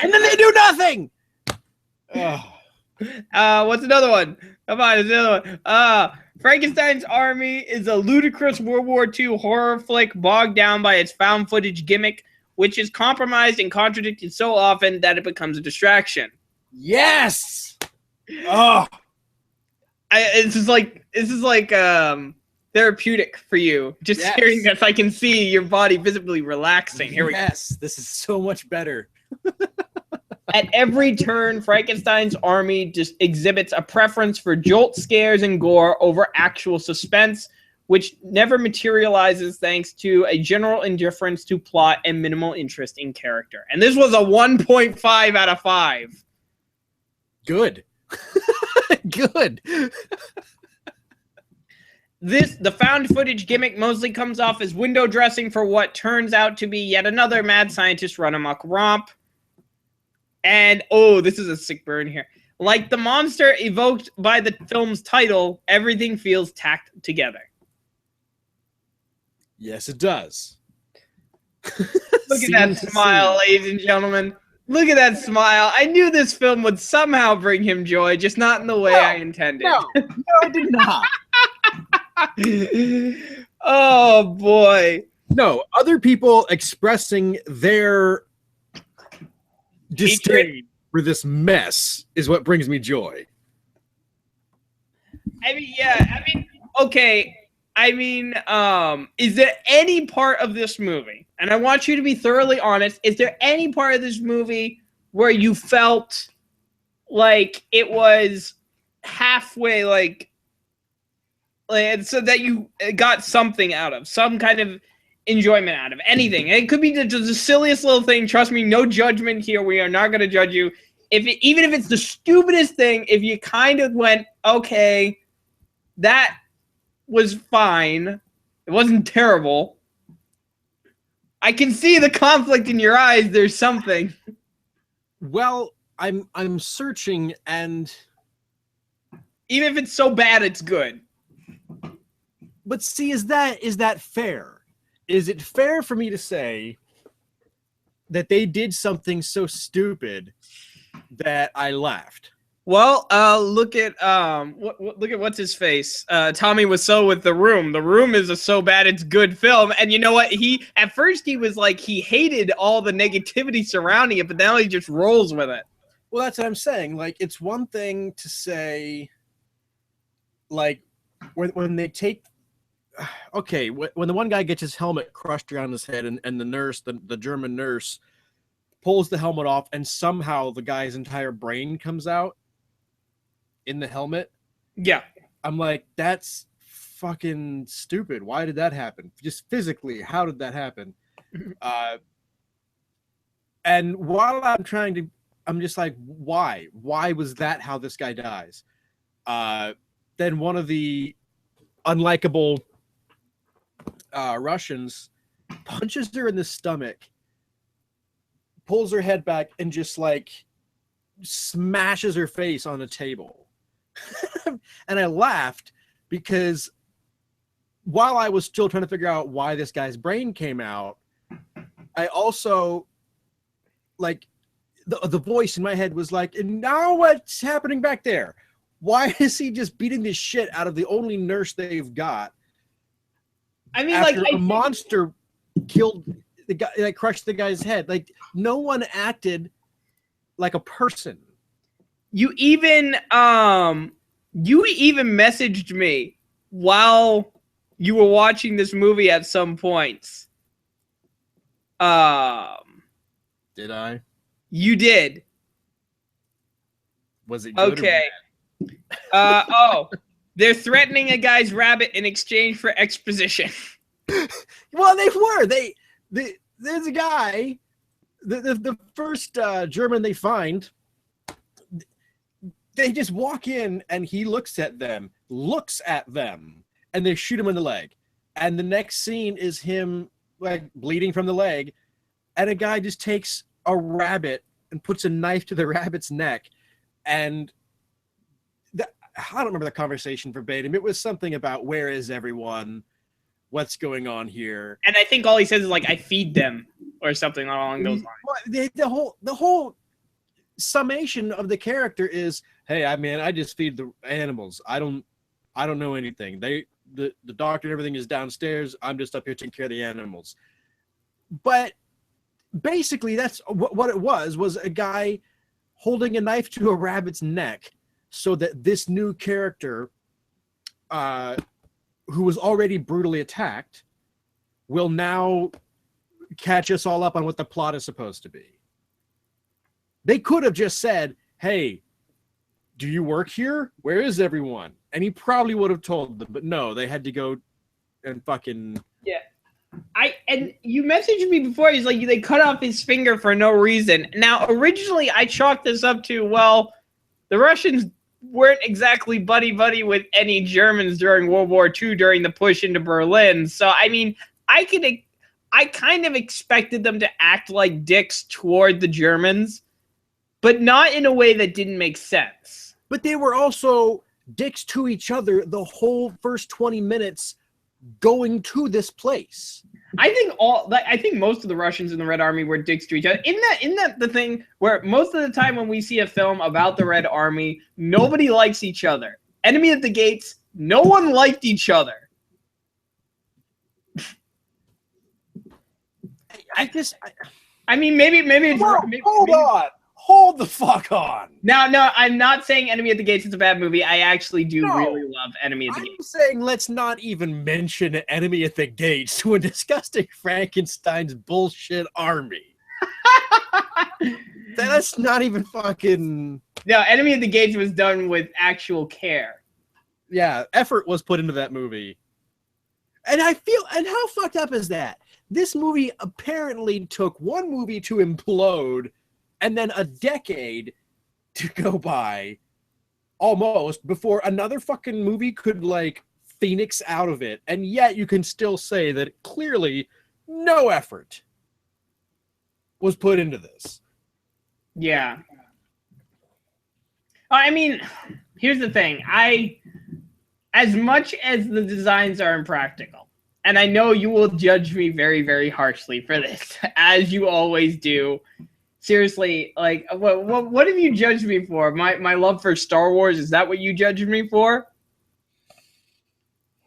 And then they do nothing. What's another one? Come on, there's another one. Frankenstein's Army is a ludicrous World War II horror flick bogged down by its found footage gimmick, which is compromised and contradicted so often that it becomes a distraction. Yes. Oh, This is like therapeutic for you. Just hearing this, I can see your body visibly relaxing. Here we go. Yes, this is so much better. At every turn, Frankenstein's Army just exhibits a preference for jolt scares and gore over actual suspense, which never materializes thanks to a general indifference to plot and minimal interest in character. And this was a 1.5 out of 5. Good. Good. The found footage gimmick mostly comes off as window dressing for what turns out to be yet another mad scientist run amok romp. And, oh, this is a sick burn here. Like the monster evoked by the film's title, everything feels tacked together. Yes, it does. Look at that smile, ladies and gentlemen. Look at that smile. I knew this film would somehow bring him joy, just not in the way I intended. No, I did not. Oh, boy. No, other people expressing their disdain for this mess is what brings me joy. Okay. Is there any part of this movie, and I want you to be thoroughly honest, is there any part of this movie where you felt like it was halfway, like so that you got something out of, some kind of enjoyment out of anything? It could be just the silliest little thing. Trust me, no judgment here. We are not going to judge you. Even if it's the stupidest thing, if you kind of went, okay, that was fine, it wasn't terrible, I can see the conflict in your eyes. There's something. Well, I'm searching, and even if it's so bad, it's good. But see, is that fair? Is it fair for me to say that they did something so stupid that I laughed? Well, look at what's his face. Tommy Wiseau with The Room. The Room is a so bad it's good film, and you know what? At first he was like he hated all the negativity surrounding it, but now he just rolls with it. Well, that's what I'm saying. Like, it's one thing to say, like, when they take, okay, when the one guy gets his helmet crushed around his head, and the nurse, the German nurse, pulls the helmet off, and somehow the guy's entire brain comes out in the helmet. Yeah. I'm like, that's fucking stupid. Why did that happen? Just physically, how did that happen? And while I'm just like, why? Why was that how this guy dies? Then one of the unlikable Russians punches her in the stomach, pulls her head back, and just like smashes her face on the table. And I laughed because while I was still trying to figure out why this guy's brain came out, I also, like, the voice in my head was like, and now what's happening back there? Why is he just beating the shit out of the only nurse they've got? I mean, after a monster killed the guy, like, crushed the guy's head. Like, no one acted like a person. You even messaged me while you were watching this movie at some points. Did I? You did. Was it good? Okay. They're threatening a guy's rabbit in exchange for exposition. Well, they were. There's a guy, the first German they find. They just walk in, and he looks at them, and they shoot him in the leg. And the next scene is him, like, bleeding from the leg, and a guy just takes a rabbit and puts a knife to the rabbit's neck. And I don't remember the conversation verbatim. It was something about, where is everyone? What's going on here? And I think all he says is, like, I feed them, or something along those lines. Well, the whole summation of the character is, hey, I just feed the animals. I don't know anything. The doctor and everything is downstairs. I'm just up here taking care of the animals. But basically, that's what it was a guy holding a knife to a rabbit's neck so that this new character, who was already brutally attacked, will now catch us all up on what the plot is supposed to be. They could have just said, hey, do you work here? Where is everyone? And he probably would have told them, but no, they had to go and fucking. Yeah. And you messaged me before. He's like, they cut off his finger for no reason. Now, originally, I chalked this up to, well, the Russians weren't exactly buddy-buddy with any Germans during World War II during the push into Berlin. So, I mean, I kind of expected them to act like dicks toward the Germans, but not in a way that didn't make sense. But they were also dicks to each other the whole first 20 minutes going to this place. I think most of the Russians in the Red Army were dicks to each other. Isn't that the thing where most of the time when we see a film about the Red Army, nobody likes each other. Enemy at the Gates, no one liked each other. I mean, maybe it's hold on. Hold the fuck on. No, I'm not saying Enemy at the Gates is a bad movie. I actually do really love Enemy at the Gates. I'm saying let's not even mention Enemy at the Gates when discussing Frankenstein's bullshit army. That's not even fucking... No, Enemy at the Gates was done with actual care. Yeah, effort was put into that movie. And how fucked up is that? This movie apparently took one movie to implode and then a decade to go by almost before another fucking movie could like phoenix out of it. And yet you can still say that clearly no effort was put into this. Yeah. I mean, here's the thing. As much as the designs are impractical, and I know you will judge me very, very harshly for this, as you always do. Seriously, like, what have you judged me for? My love for Star Wars, is that what you judged me for?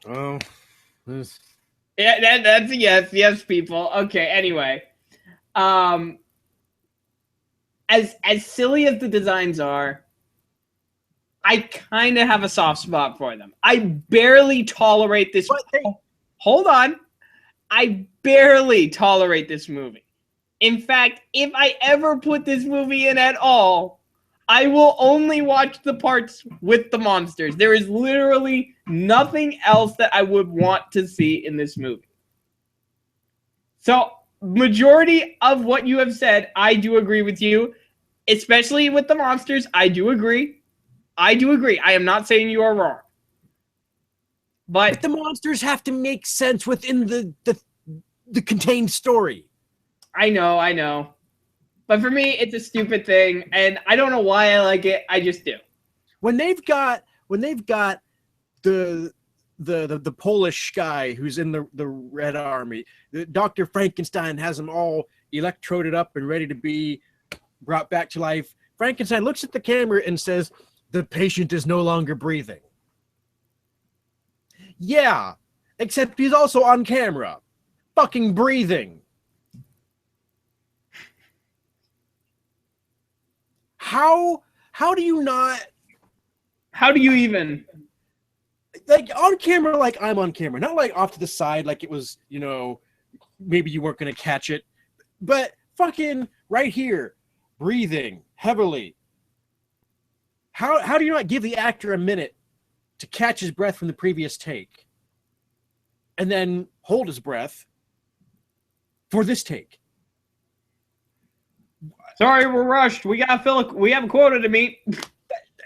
Oh. Yeah, that's a yes. Yes, people. Okay, anyway. As silly as the designs are, I kind of have a soft spot for them. I barely tolerate this. Hold on. I barely tolerate this movie. In fact, if I ever put this movie in at all, I will only watch the parts with the monsters. There is literally nothing else that I would want to see in this movie. So, majority of what you have said, I do agree with you. Especially with the monsters, I do agree. I am not saying you are wrong. But the monsters have to make sense within the contained story. I know. But for me, it's a stupid thing, and I don't know why I like it. I just do. When they've got the Polish guy who's in the Red Army, Dr. Frankenstein has them all electroded up and ready to be brought back to life. Frankenstein looks at the camera and says, "The patient is no longer breathing." Yeah, except he's also on camera, fucking breathing. How do you not? How do you even? Like on camera, like I'm on camera, not like off to the side, like it was, maybe you weren't going to catch it, but fucking right here, breathing heavily. How do you not give the actor a minute to catch his breath from the previous take and then hold his breath for this take? Sorry, we're rushed. We have a quota to meet.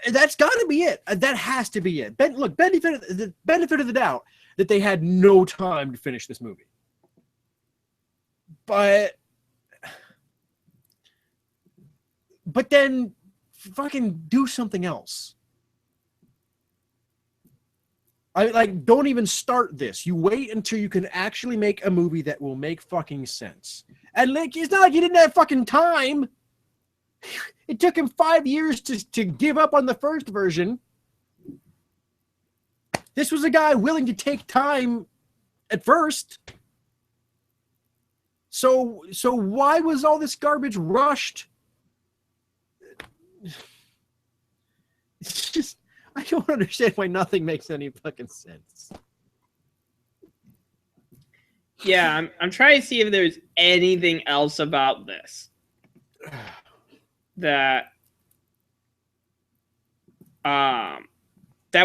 That's got to be it. That has to be it. Benefit of the doubt that they had no time to finish this movie. But then fucking do something else. Don't even start this. You wait until you can actually make a movie that will make fucking sense. And it's not like you didn't have fucking time. It took him 5 years to give up on the first version. This was a guy willing to take time at first. So why was all this garbage rushed? It's just, I don't understand why nothing makes any fucking sense. Yeah, I'm trying to see if there's anything else about this that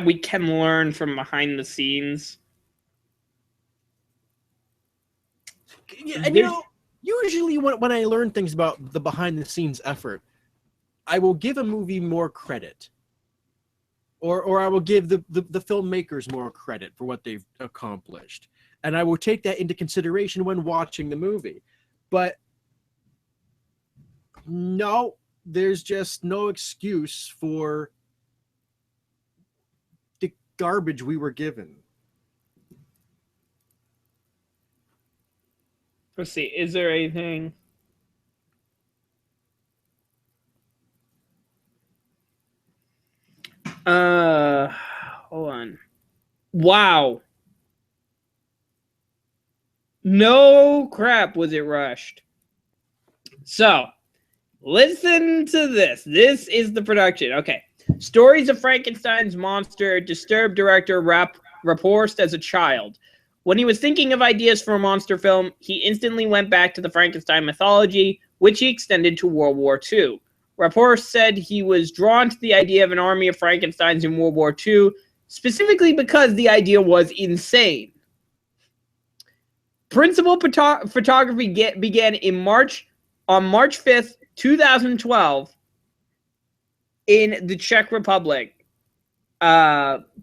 we can learn from behind the scenes. Yeah, and usually when I learn things about the behind the scenes effort, I will give a movie more credit. Or I will give the filmmakers more credit for what they've accomplished. And I will take that into consideration when watching the movie. But no, there's just no excuse for the garbage we were given. Let's see. Is there anything? Hold on. Wow. No crap, was it rushed? So, listen to this. This is the production. Okay. Stories of Frankenstein's monster disturbed director Raporst as a child. When he was thinking of ideas for a monster film, he instantly went back to the Frankenstein mythology, which he extended to World War II. Raporst said he was drawn to the idea of an army of Frankensteins in World War II, specifically because the idea was insane. Principal photography began on March 5th, 2012 in the Czech Republic.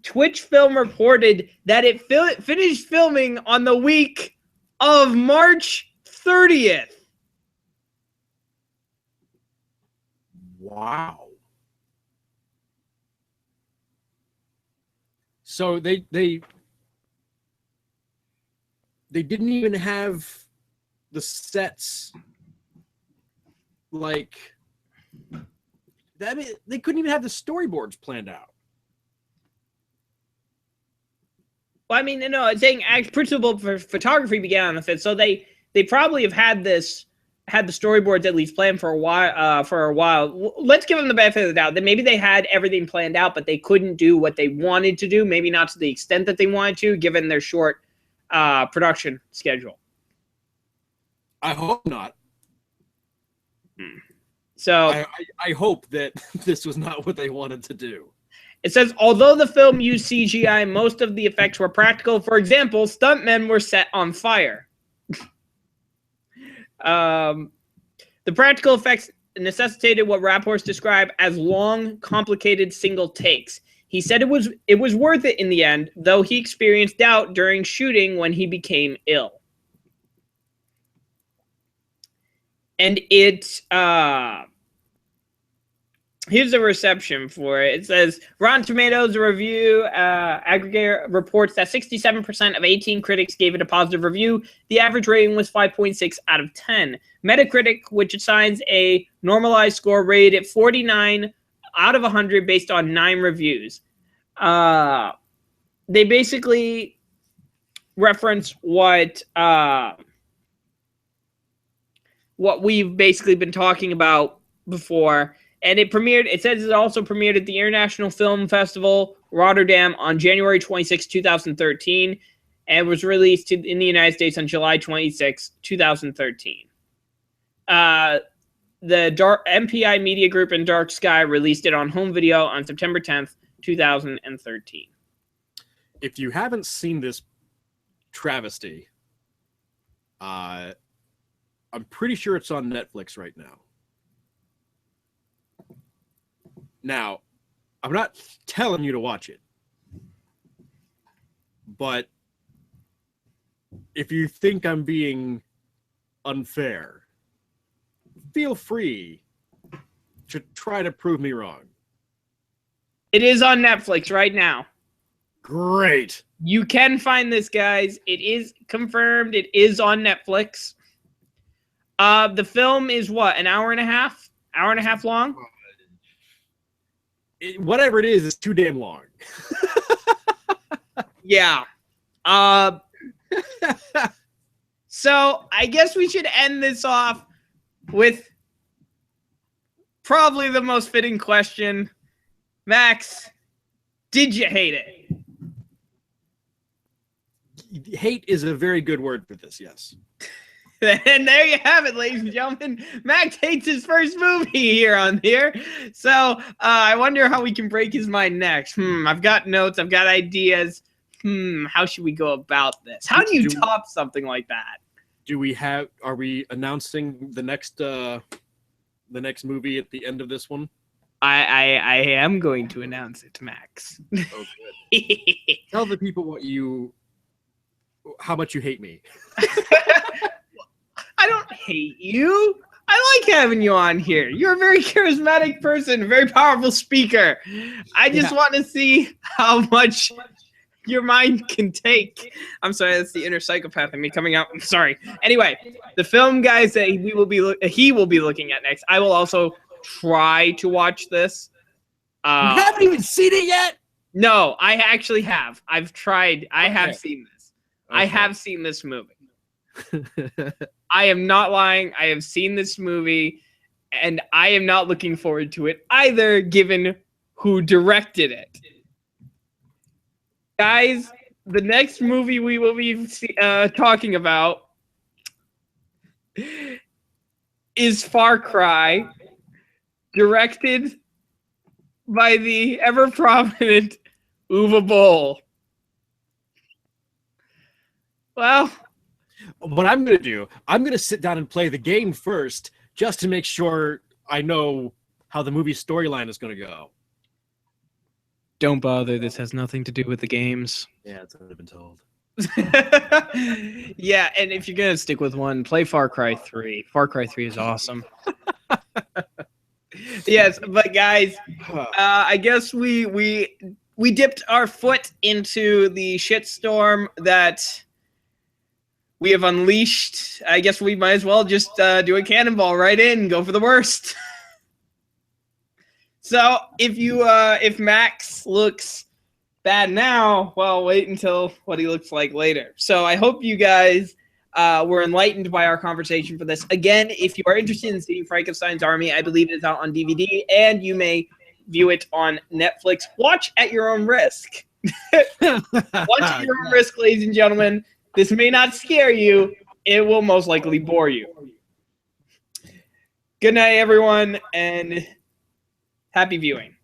Twitch Film reported that it finished filming on the week of March 30th. Wow. So they didn't even have the sets like that. I mean, they couldn't even have the storyboards planned out. Well, I mean, no, it's saying principal photography began on the 5th, so they probably have had the storyboards at least planned for a while. Let's give them the benefit of the doubt that maybe they had everything planned out, but they couldn't do what they wanted to do. Maybe not to the extent that they wanted to, given their short production schedule. I hope not. So I hope that this was not what they wanted to do. It says, although the film used CGI, most of the effects were practical. For example, stuntmen were set on fire. The practical effects necessitated what Raporst described as long, complicated single takes. He said it was worth it in the end, though he experienced doubt during shooting when he became ill. And here's the reception for it. It says, Rotten Tomatoes review aggregate reports that 67% of 18 critics gave it a positive review. The average rating was 5.6 out of 10. Metacritic, which assigns a normalized score, rated 49 out of 100 based on 9 reviews. They basically reference what we've basically been talking about before. And it says it also premiered at the International Film Festival, Rotterdam, on January 26, 2013, and was released in the United States on July 26, 2013. The MPI Media Group and Dark Sky released it on home video on September 10th, 2013. If you haven't seen this travesty, I'm pretty sure it's on Netflix right now. Now, I'm not telling you to watch it, but if you think I'm being unfair, feel free to try to prove me wrong. It is on Netflix right now. Great. You can find this, guys. It is confirmed. It is on Netflix. The film is what, an hour and a half? Hour and a half long? Whatever it is, it's too damn long. Yeah. So I guess we should end this off with probably the most fitting question. Max, did you hate it? Hate is a very good word for this, yes. And there you have it, ladies and gentlemen. Max hates his first movie here on here. So I wonder how we can break his mind next. I've got notes. I've got ideas. How should we go about this? How do you top something like that? Are we announcing the next movie at the end of this one? I am going to announce it, Max. Oh, good. Tell the people how much you hate me. I don't hate you. I like having you on here. You're a very charismatic person, a very powerful speaker. I just want to see how much your mind can take. I'm sorry, that's the inner psychopath in me coming out. I'm sorry. Anyway, the film, guys, that he will be looking at next. I will also try to watch this. You haven't even seen it yet? No, I actually have. I've tried. I have seen this. Okay. I have seen this movie. I am not lying. I have seen this movie, and I am not looking forward to it either, given who directed it. Guys, the next movie we will be talking about is Far Cry, directed by the ever-prominent Uwe Boll. Well, what I'm going to do, I'm going to sit down and play the game first, just to make sure I know how the movie storyline is going to go. Don't bother. This has nothing to do with the games. Yeah, it's already been told. Yeah, and if you're going to stick with one, play Far Cry 3. Far Cry 3 is awesome. Yes, but guys, I guess we dipped our foot into the shitstorm that we have unleashed. I guess we might as well just do a cannonball right in, go for the worst. So if Max looks bad now, well, wait until what he looks like later. So I hope you guys were enlightened by our conversation for this. Again, if you are interested in seeing Frankenstein's Army, I believe it is out on DVD, and you may view it on Netflix. Watch at your own risk. Watch at your own risk, ladies and gentlemen. This may not scare you. It will most likely bore you. Good night, everyone, and happy viewing.